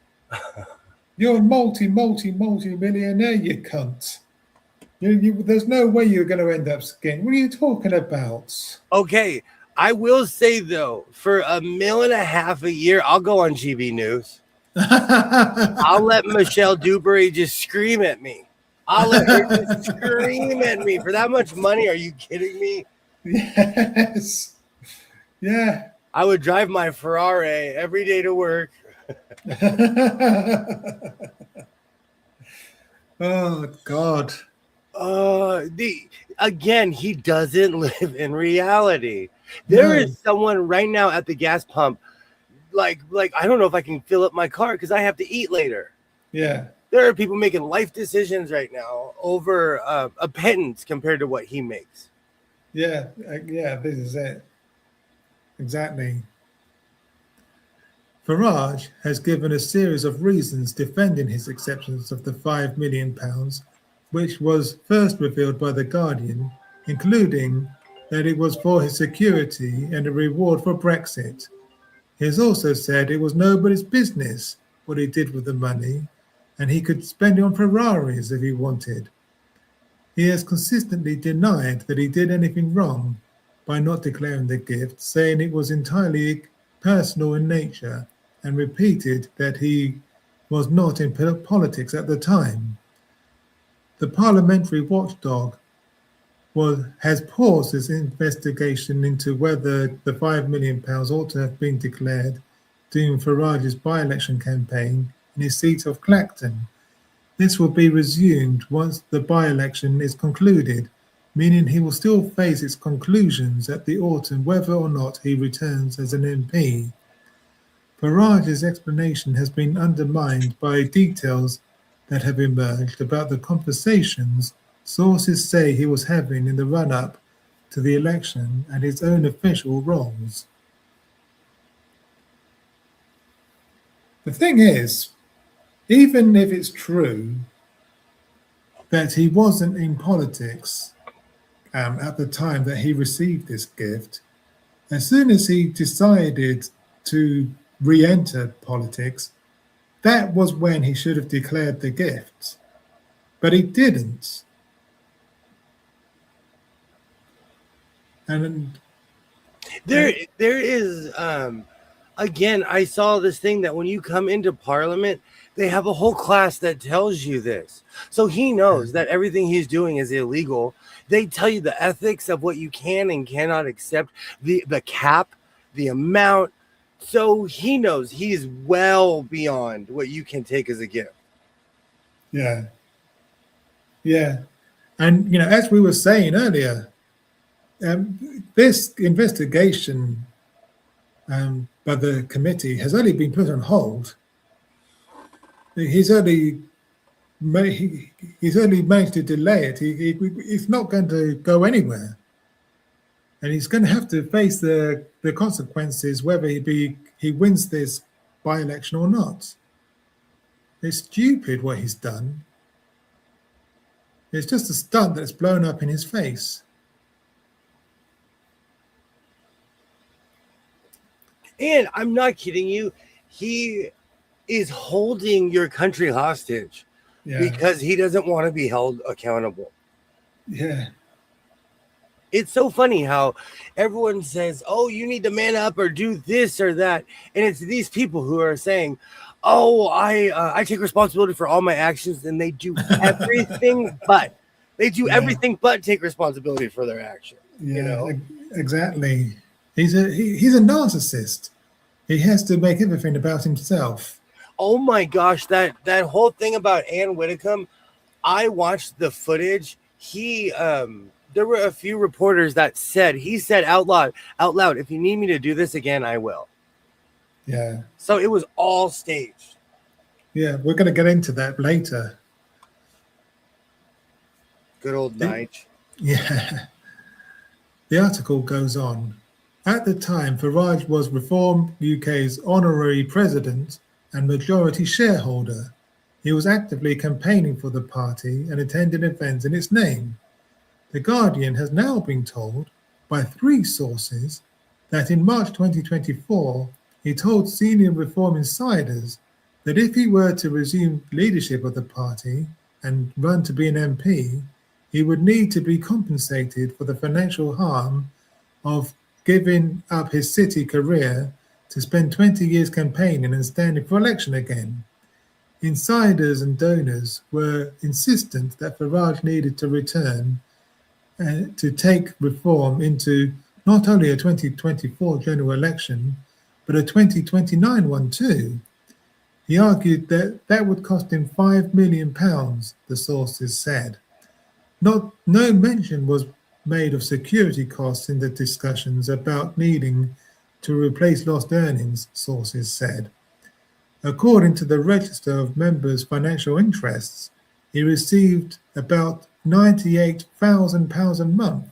You're a multi-millionaire, you cunt. There's no way you're going to end up skint. What are you talking about? Okay, I will say, though, for $1.5 million a year, I'll go on GB News. I'll let Michelle Dewberry just scream at me. I'll let her just scream at me. For that much money, are you kidding me? Yes. Yeah. I would drive my Ferrari every day to work. Oh, God. Again, he doesn't live in reality. There is someone right now at the gas pump, like I don't know if I can fill up my car because I have to eat later. Yeah. There are people making life decisions right now over a pittance compared to what he makes. Yeah, this is it. Exactly. Farage has given a series of reasons defending his acceptance of the £5 million, which was first revealed by The Guardian, including that it was for his security and a reward for Brexit. He has also said it was nobody's business what he did with the money, and he could spend it on Ferraris if he wanted. He has consistently denied that he did anything wrong by not declaring the gift, saying it was entirely personal in nature, and repeated that he was not in politics at the time. The parliamentary watchdog has paused its investigation into whether the £5 million ought to have been declared during Farage's by-election campaign in his seat of Clacton. This will be resumed once the by-election is concluded, meaning he will still face its conclusions at the autumn whether or not he returns as an MP. Farage's explanation has been undermined by details that have emerged about the conversations sources say he was having in the run-up to the election and his own official roles. The thing is, even if it's true that he wasn't in politics at the time that he received this gift, as soon as he decided to re-enter politics, that was when he should have declared the gift. But he didn't. And there is again, I saw this thing that when you come into Parliament, they have a whole class that tells you this. So he knows that everything he's doing is illegal. They tell you the ethics of what you can and cannot accept, the cap, the amount. So he knows he's well beyond what you can take as a gift. Yeah. Yeah. And, you know, as we were saying earlier, this investigation by the committee has only been put on hold. He's only managed to delay it. He's not going to go anywhere. And he's going to have to face the consequences, whether he wins this by-election or not. It's stupid what he's done. It's just a stunt that's blown up in his face. And I'm not kidding you. He is holding your country hostage because he doesn't want to be held accountable. Yeah. It's so funny how everyone says, oh, you need to man up or do this or that. And it's these people who are saying, oh, I take responsibility for all my actions, and they do everything but. They do everything but take responsibility for their actions. Yeah, you know? Exactly. He's a narcissist. He has to make everything about himself. Oh my gosh, that whole thing about Ann Whitcomb, I watched the footage. There were a few reporters that he said out loud, if you need me to do this again, I will. Yeah. So it was all staged. Yeah, we're going to get into that later. Good old Nige. Yeah. The article goes on. At the time, Farage was Reform UK's honorary president and majority shareholder. He was actively campaigning for the party and attended events in its name. The Guardian has now been told by 3 sources that in March 2024, he told senior Reform insiders that if he were to resume leadership of the party and run to be an MP, he would need to be compensated for the financial harm of giving up his city career to spend 20 years campaigning and standing for election again. Insiders and donors were insistent that Farage needed to return to take Reform into not only a 2024 general election, but a 2029 one too. He argued that that would cost him £5 million, the sources said. No mention was made of security costs in the discussions about needing to replace lost earnings, sources said. According to the Register of Members' Financial Interests, he received about £98,000 a month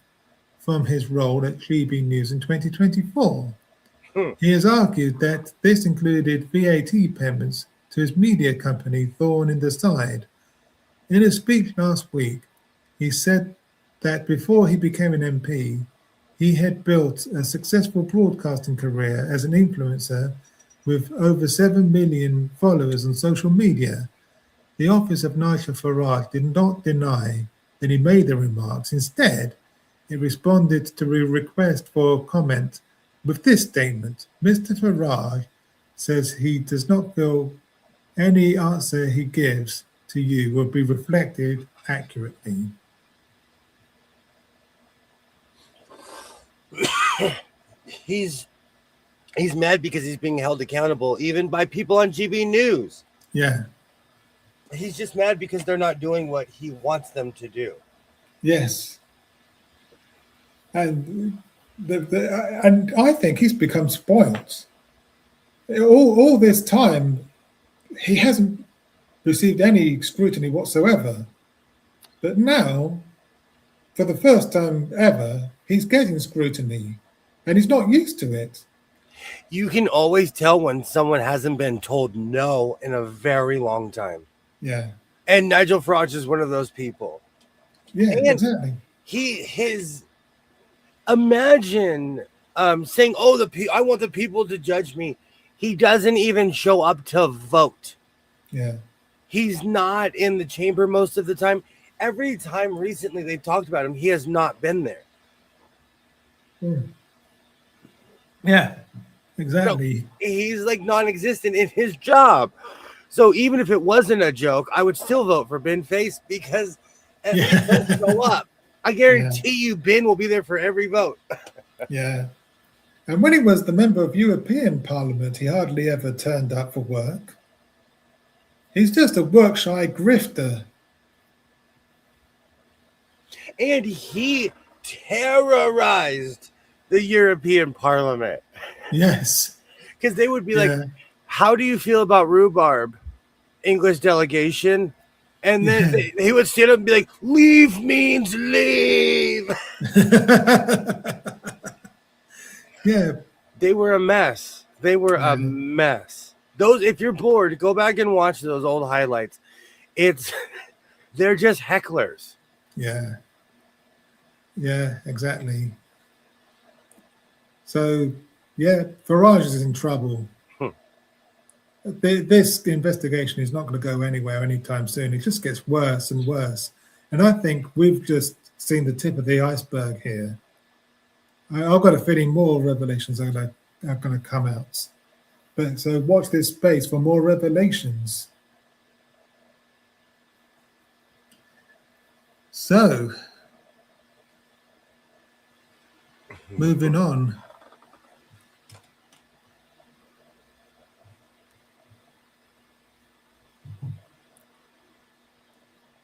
from his role at GB News in 2024. He has argued that this included VAT payments to his media company, Thorn in the Side. In a speech last week, he said that before he became an MP, he had built a successful broadcasting career as an influencer with over 7 million followers on social media. The office of Nigel Farage did not deny that he made the remarks. Instead, it responded to a request for comment with this statement. Mr. Farage says he does not feel any answer he gives to you will be reflected accurately. He's mad because he's being held accountable, even by people on GB News. Yeah. He's just mad because they're not doing what he wants them to do. Yes. And and I think he's become spoiled. All this time, he hasn't received any scrutiny whatsoever. But now, for the first time ever, he's getting scrutiny, and he's not used to it. You can always tell when someone hasn't been told no in a very long time. Yeah. And Nigel Farage is one of those people. Yeah, and exactly. Imagine saying, "Oh, I want the people to judge me." He doesn't even show up to vote. Yeah. He's not in the chamber most of the time. Every time recently they've talked about him, he has not been there. Yeah, exactly. So he's like non-existent in his job. So even if it wasn't a joke, I would still vote for Binface because at least he'll show up. I guarantee you Ben will be there for every vote. Yeah. And when he was the member of European Parliament, he hardly ever turned up for work. He's just a work-shy grifter. And he terrorized the European Parliament. Yes. Because they would be like, how do you feel about rhubarb, English delegation? And then he would stand up and be like, leave means leave. Yeah. They were a mess. They were a mess. Those, if you're bored, go back and watch those old highlights. They're just hecklers. Yeah. Yeah, exactly. So, yeah, Farage is in trouble. This investigation is not going to go anywhere anytime soon. It just gets worse and worse. And I think we've just seen the tip of the iceberg here. I've got a feeling more revelations are going to come out. But so watch this space for more revelations. So, moving on.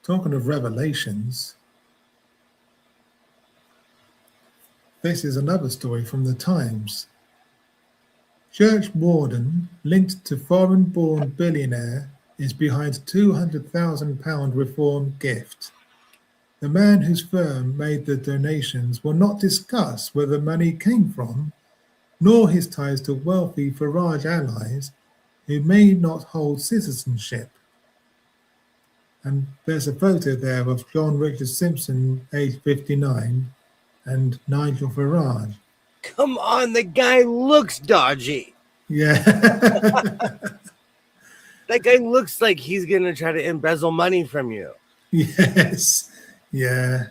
Talking of revelations, this is another story from the Times. Church warden linked to foreign-born billionaire is behind £200,000 reform gift. The man whose firm made the donations will not discuss where the money came from, nor his ties to wealthy Farage allies who may not hold citizenship. And there's a photo there of John Richard Simpson, age 59, and Nigel Farage. Come on, the guy looks dodgy. Yeah. That guy looks like he's going to try to embezzle money from you. Yes. Yeah.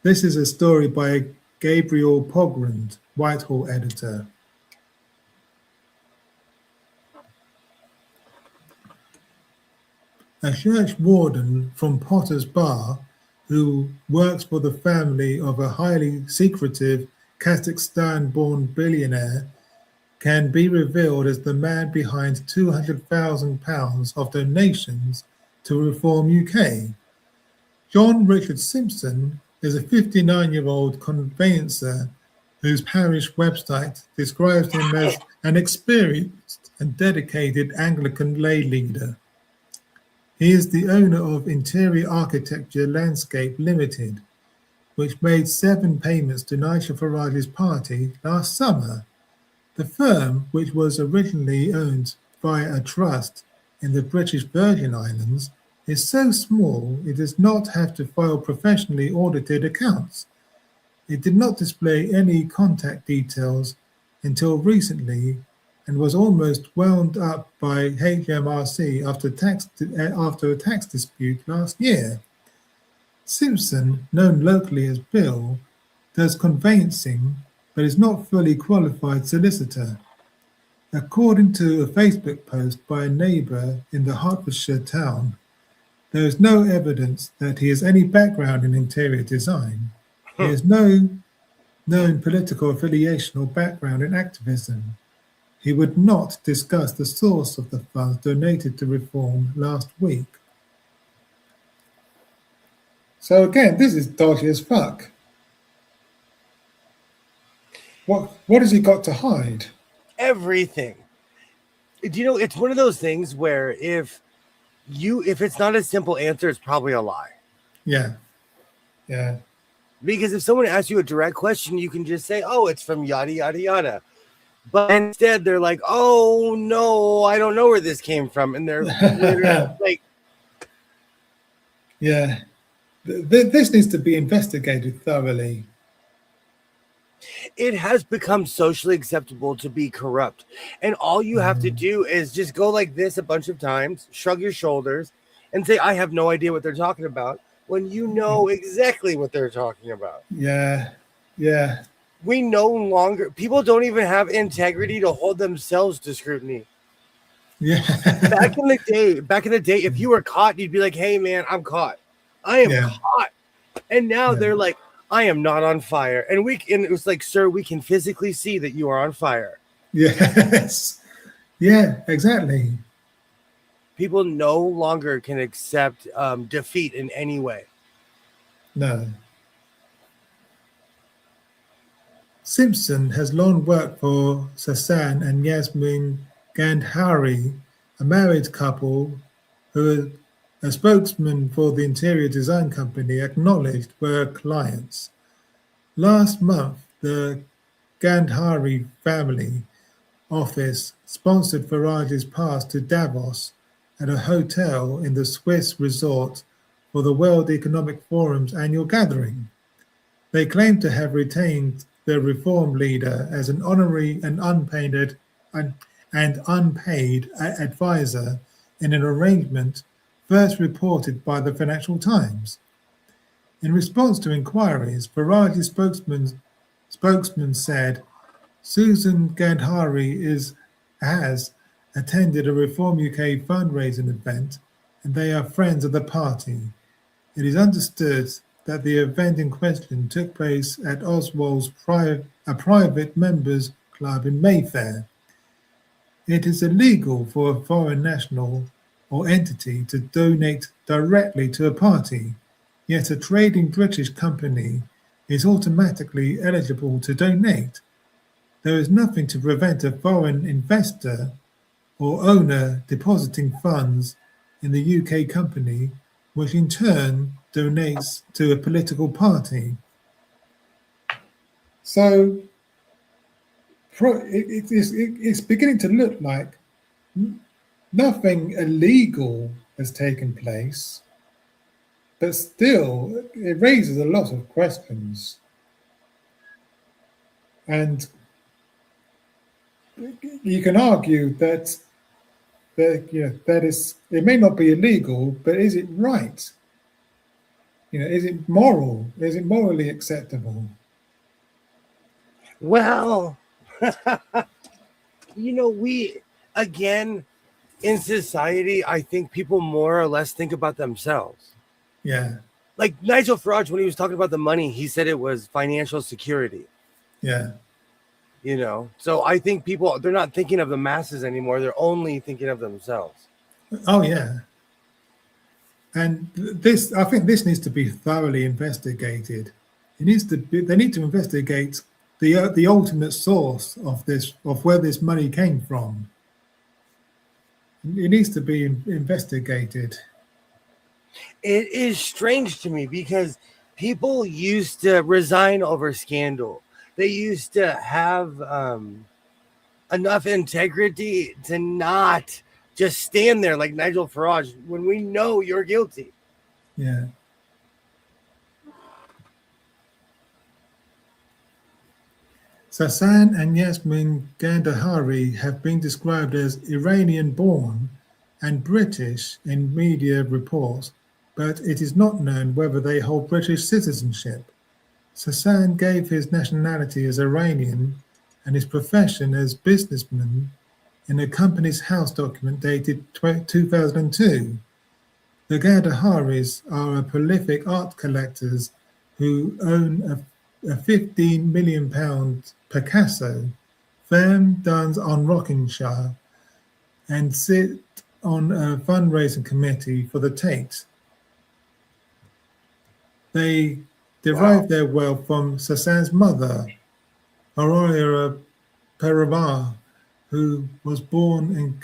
This is a story by Gabriel Pogrund, Whitehall editor. A church warden from Potter's Bar, who works for the family of a highly secretive Kazakhstan-born billionaire, can be revealed as the man behind £200,000 of donations to Reform UK. John Richard Simpson is a 59-year-old conveyancer whose parish website describes him as an experienced and dedicated Anglican lay leader. He is the owner of Interior Architecture Landscape Limited, which made 7 payments to Nigel Farage's party last summer. The firm, which was originally owned by a trust in the British Virgin Islands, is so small it does not have to file professionally audited accounts. It did not display any contact details until recently and was almost wound up by HMRC after a tax dispute last year. Simpson, known locally as Bill, does conveyancing but is not fully qualified solicitor. According to a Facebook post by a neighbour in the Hertfordshire town, there is no evidence that he has any background in interior design. He has no known political affiliation or background in activism. He would not discuss the source of the funds donated to Reform last week. So again, this is dodgy as fuck. What has he got to hide? Everything. Do you know, it's one of those things where if it's not a simple answer, it's probably a lie. Yeah. Yeah. Because if someone asks you a direct question, you can just say, oh, it's from yada, yada, yada. But instead, they're like, "Oh no, I don't know where this came from," and they're literally like, "Yeah, this needs to be investigated thoroughly." It has become socially acceptable to be corrupt, and all you have to do is just go like this a bunch of times, shrug your shoulders, and say, "I have no idea what they're talking about," when you know exactly what they're talking about. Yeah, yeah. We no longer, people don't even have integrity to hold themselves to scrutiny. Yeah. Back in the day, if you were caught, you'd be like, "Hey man, I'm caught. I am caught." And now they're like, "I am not on fire." And it was like, "Sir, we can physically see that you are on fire." Yes. Yeah, exactly. People no longer can accept defeat in any way. No. Simpson has long worked for Sasan and Yasmin Gandhari, a married couple who a spokesman for the interior design company acknowledged were clients. Last month, the Gandhari family office sponsored Farage's pass to Davos at a hotel in the Swiss resort for the World Economic Forum's annual gathering. They claim to have retained the reform leader as an honorary and unpaid advisor in an arrangement first reported by the Financial Times. In response to inquiries, Farage's spokesman said, "Susan Gandhari has attended a Reform UK fundraising event and they are friends of the party. It is understood that the event in question took place at Oswald's a private members club in Mayfair. It is illegal for a foreign national or entity to donate directly to a party, yet a trading British company is automatically eligible to donate. There is nothing to prevent a foreign investor or owner depositing funds in the UK company, which in turn donates to a political party." So it's beginning to look like nothing illegal has taken place, but still it raises a lot of questions. And you can argue that it may not be illegal, but is it right? Is it moral? Is it morally acceptable? Well, we, again, in society, I think people more or less think about themselves. Yeah. Like Nigel Farage, when he was talking about the money, he said it was financial security. Yeah. So I think people, they're not thinking of the masses anymore. They're only thinking of themselves. Oh, yeah. And I think this needs to be thoroughly investigated. They need to investigate the ultimate source of where this money came from. It needs to be investigated. It is strange to me because people used to resign over scandal. They used to have enough integrity to not just stand there like Nigel Farage when we know you're guilty. Yeah. Sasan and Yasmin Gandhari have been described as Iranian-born and British in media reports, but it is not known whether they hold British citizenship. Sasan gave his nationality as Iranian and his profession as businessman in a Company's House document dated 2002. The Gandharis are prolific art collectors who own a £15 million Picasso, firm done on Rockinshire, and sit on a fundraising committee for the Tate. They derive their wealth from Sasan's mother, Aurora Perivar, who was born in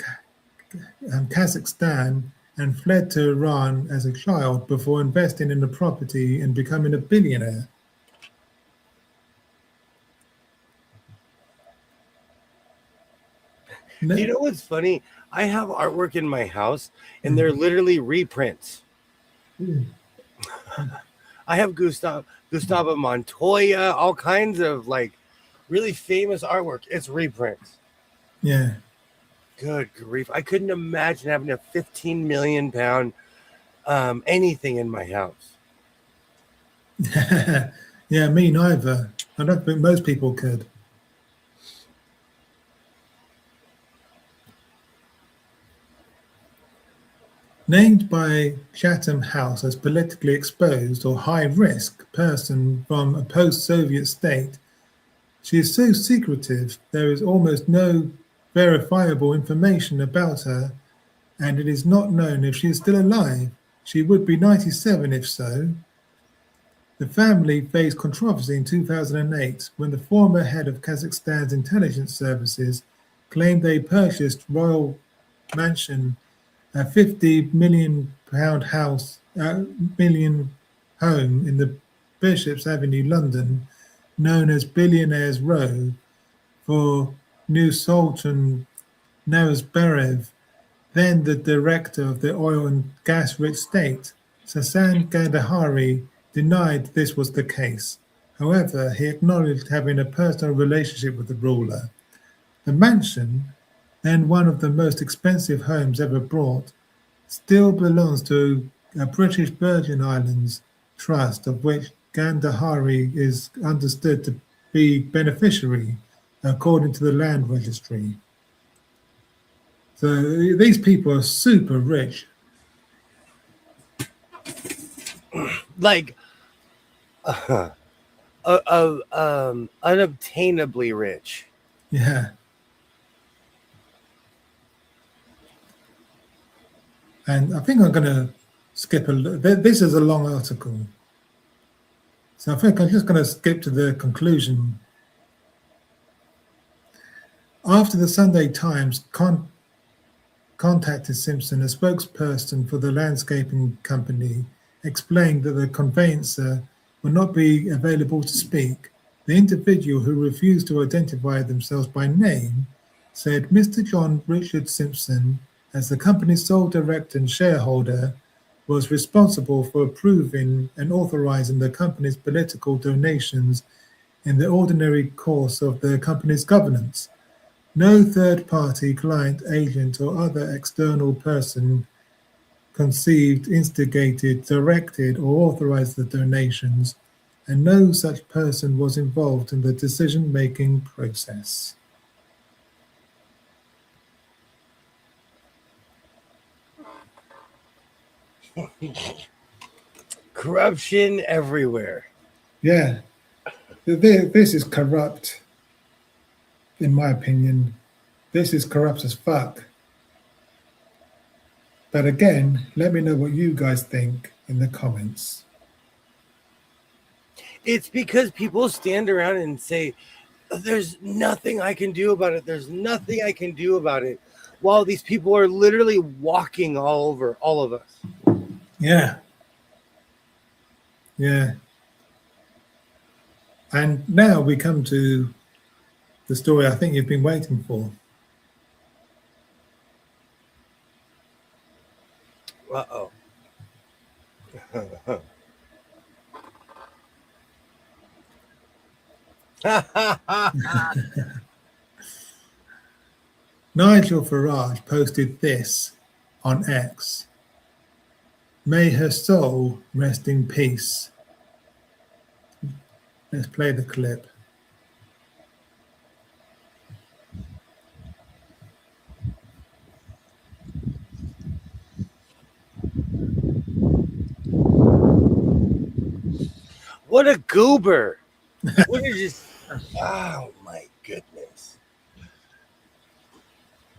Kazakhstan and fled to Iran as a child before investing in the property and becoming a billionaire. No. You know what's funny? I have artwork in my house, and they're literally reprints. I have Gustavo Montoya, all kinds of like really famous artwork. It's reprints. Yeah. Good grief! I couldn't imagine having a 15 million pound anything in my house. Yeah, me neither. I don't think most people could. Named by Chatham House as politically exposed or high-risk person from a post-Soviet state, she is so secretive there is almost no verifiable information about her, and it is not known if she is still alive. She would be 97 if so. The family faced controversy in 2008 when the former head of Kazakhstan's intelligence services claimed they purchased royal mansion, a £50 million million home in the Bishop's Avenue, London, known as Billionaires Row, for New Sultan Nazarbayev, then the director of the oil and gas-rich state. Sasan Gandhari denied this was the case. However, he acknowledged having a personal relationship with the ruler. The mansion, then one of the most expensive homes ever bought, still belongs to a British Virgin Islands trust, of which Gandhari is understood to be beneficiary, according to the land registry. So these people are super rich. Like, unobtainably rich. Yeah. And I think I'm going to skip a little. This is a long article. So I think I'm just going to skip to the conclusion. After the Sunday Times contacted Simpson, a spokesperson for the landscaping company explained that the conveyancer would not be available to speak. The individual, who refused to identify themselves by name, said Mr. John Richard Simpson, as the company's sole director and shareholder, was responsible for approving and authorizing the company's political donations in the ordinary course of the company's governance. No third-party client, agent, or other external person conceived, instigated, directed, or authorized the donations, and no such person was involved in the decision-making process. Corruption everywhere. Yeah, this is corrupt, in my opinion. This is corrupt as fuck. But again, let me know what you guys think in the comments. It's because people stand around and say, there's nothing I can do about it. There's nothing I can do about it. While these people are literally walking all over all of us. Yeah. Yeah. And now we come to the story I think you've been waiting for. Uh-oh. Nigel Farage posted this on X. May her soul rest in peace. Let's play the clip. What a goober. What is just, oh my goodness.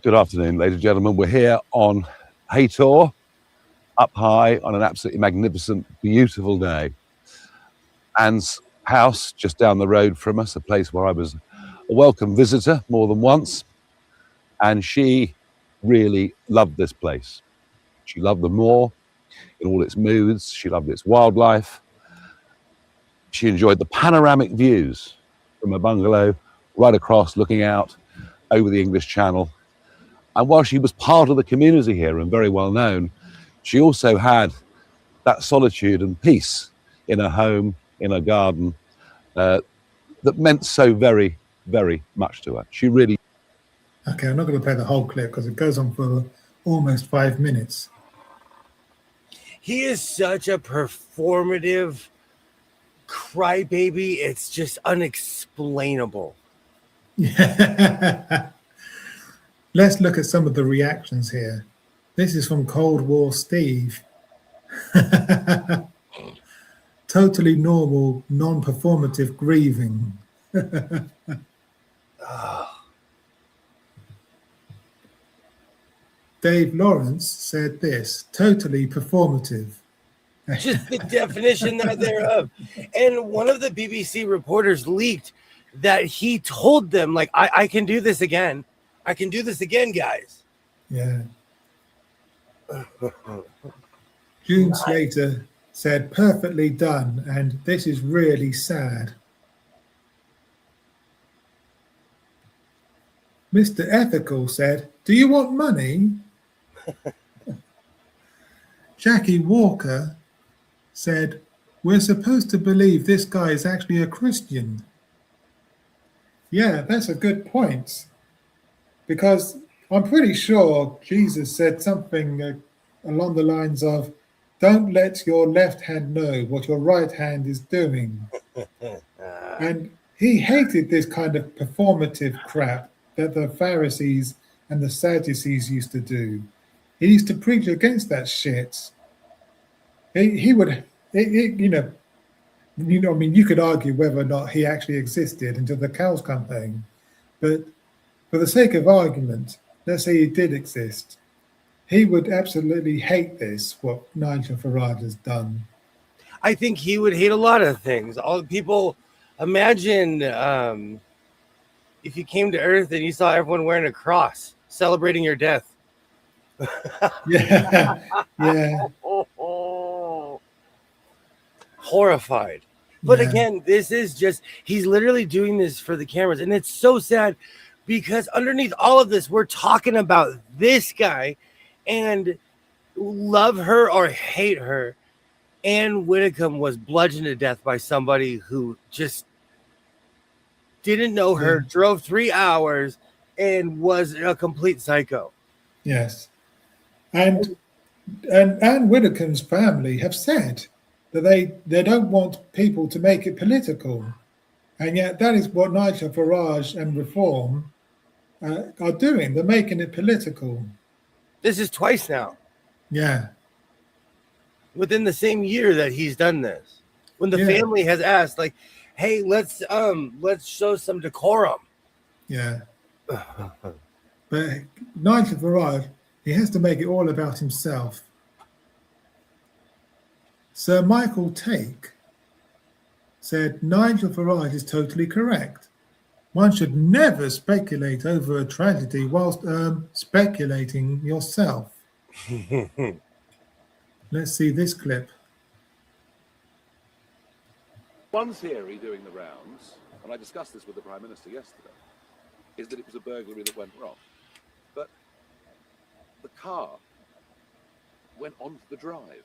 Good afternoon, ladies and gentlemen. We're here on Haytor, up high on an absolutely magnificent, beautiful day. Anne's house just down the road from us, a place where I was a welcome visitor more than once. And she really loved this place. She loved the moor in all its moods. She loved its wildlife. She enjoyed the panoramic views from a bungalow right across, looking out over the English Channel And while she was part of the community here and very well known, she also had that solitude and peace in her home, in her garden, that meant so very, very much to her. She really... Okay, I'm not going to play the whole clip because it goes on for almost 5 minutes. He is such a performative crybaby. It's just unexplainable. Yeah. Let's look at some of the reactions here. This is from Cold War Steve. Totally normal, non-performative grieving. Dave Lawrence said this, totally performative. Just the definition thereof. And one of the BBC reporters leaked that he told them, like, I can do this again. I can do this again, guys. Yeah. June Slater said, perfectly done, and this is really sad. Mr. Ethical said, do you want money? Jackie Walker said, we're supposed to believe this guy is actually a Christian. Yeah, that's a good point. Because I'm pretty sure Jesus said something along the lines of, don't let your left hand know what your right hand is doing. And he hated this kind of performative crap that the Pharisees and the Sadducees used to do. He used to preach against that shit. He would, you know, I mean, you could argue whether or not he actually existed until the cows come home. But for the sake of argument, let's say he did exist. He would absolutely hate this, what Nigel Farage has done. I think he would hate a lot of things. All people imagine if you came to Earth and you saw everyone wearing a cross, celebrating your death. Yeah, yeah. Horrified. But Yeah. again, this is just, he's literally doing this for the cameras. And it's so sad because underneath all of this, we're talking about this guy, and love her or hate her, Ann Widdecombe was bludgeoned to death by somebody who just didn't know her, drove 3 hours, and was a complete psycho. Yes. And Ann Widdecombe's family have said that they don't want people to make it political. And yet that is what Nigel Farage and Reform are doing. They're making it political. This is twice now. Yeah. Within the same year that he's done this. When the family has asked, like, hey, let's show some decorum. Yeah. But Nigel Farage, he has to make it all about himself. Sir Michael Take said, Nigel Farage is totally correct. One should never speculate over a tragedy whilst speculating yourself. Let's see this clip. One theory doing the rounds, and I discussed this with the Prime Minister yesterday, is that it was a burglary that went wrong. But the car went onto the drive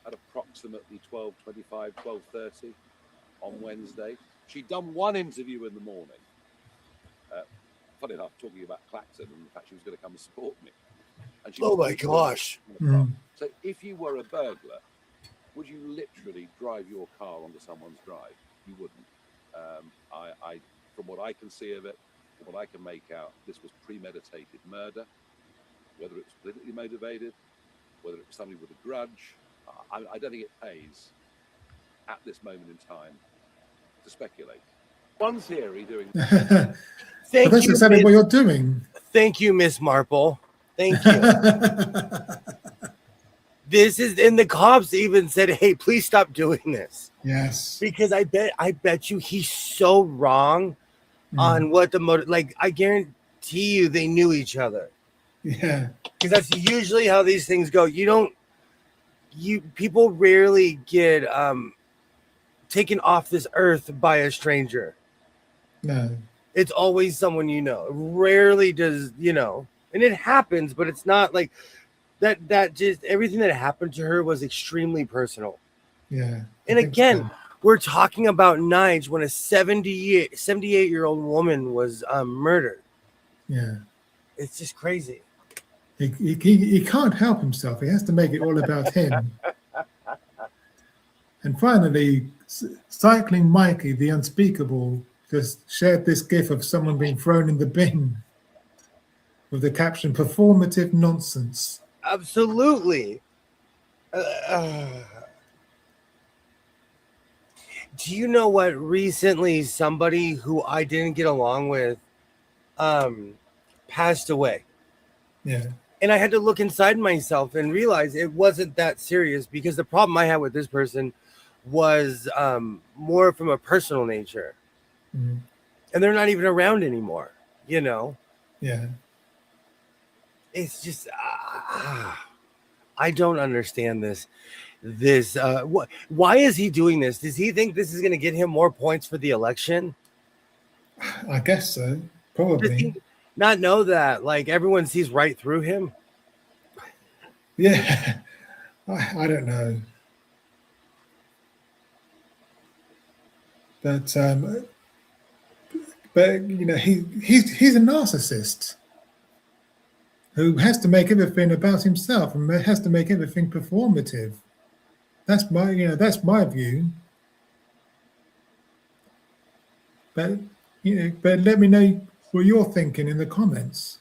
at approximately 12:25, 12:30 on Wednesday. She'd done one interview in the morning. Funny enough, talking about Clacton and the fact she was going to come and support me. And she Oh my gosh. So if you were a burglar, would you literally drive your car onto someone's drive? You wouldn't. I, from what I can see of it, from what I can make out, this was premeditated murder. Whether it's politically motivated, whether it was somebody with a grudge, I don't think it pays at this moment in time to speculate. One theory doing... But that's exactly what you're doing. Thank you, Miss Marple. Thank you. This is, and the cops even said, hey, please stop doing this. Yes. Because I bet you he's so wrong on what the motive, like, I guarantee you they knew each other. Yeah. Because that's usually how these things go. People rarely get taken off this earth by a stranger. No. It's always someone you know. Rarely does, and it happens, but it's not like that just everything that happened to her was extremely personal. Yeah. And again, we're talking about Nige when a 78-year-old woman was murdered. Yeah. It's just crazy. He can't help himself. He has to make it all about him. And finally, Cycling Mikey, the unspeakable, just shared this gif of someone being thrown in the bin with the caption, "Performative nonsense." Absolutely. Do you know what? Recently, somebody who I didn't get along with passed away. Yeah. And I had to look inside myself and realize it wasn't that serious, because the problem I had with this person was more from a personal nature. Mm. And they're not even around anymore, Yeah. It's just, I don't understand this. Why is he doing this? Does he think this is going to get him more points for the election? I guess so. Probably. Does he not know that like everyone sees right through him? Yeah. I don't know. But he's a narcissist who has to make everything about himself and has to make everything performative. That's my view. But let me know what you're thinking in the comments.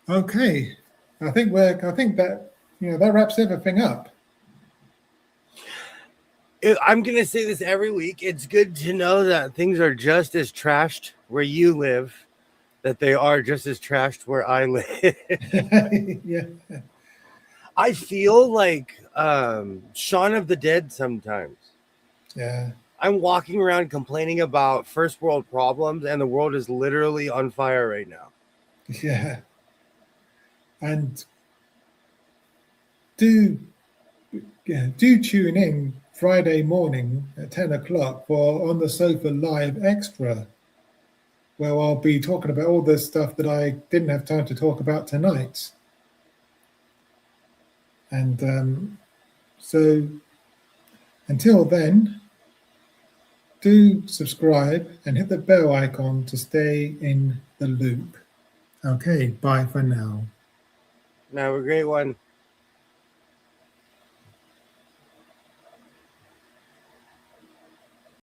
Okay, I think that that wraps everything up. I'm going to say this every week. It's good to know that things are just as trashed where you live, that they are just as trashed where I live. Yeah. I feel like Shaun of the Dead sometimes. Yeah. I'm walking around complaining about first world problems, and the world is literally on fire right now. Yeah. And do tune in Friday morning at 10 o'clock for On the Sofa Live Extra, where I'll be talking about all the stuff that I didn't have time to talk about tonight. And so until then, do subscribe and hit the bell icon to stay in the loop. Okay, bye for now. Have a great one.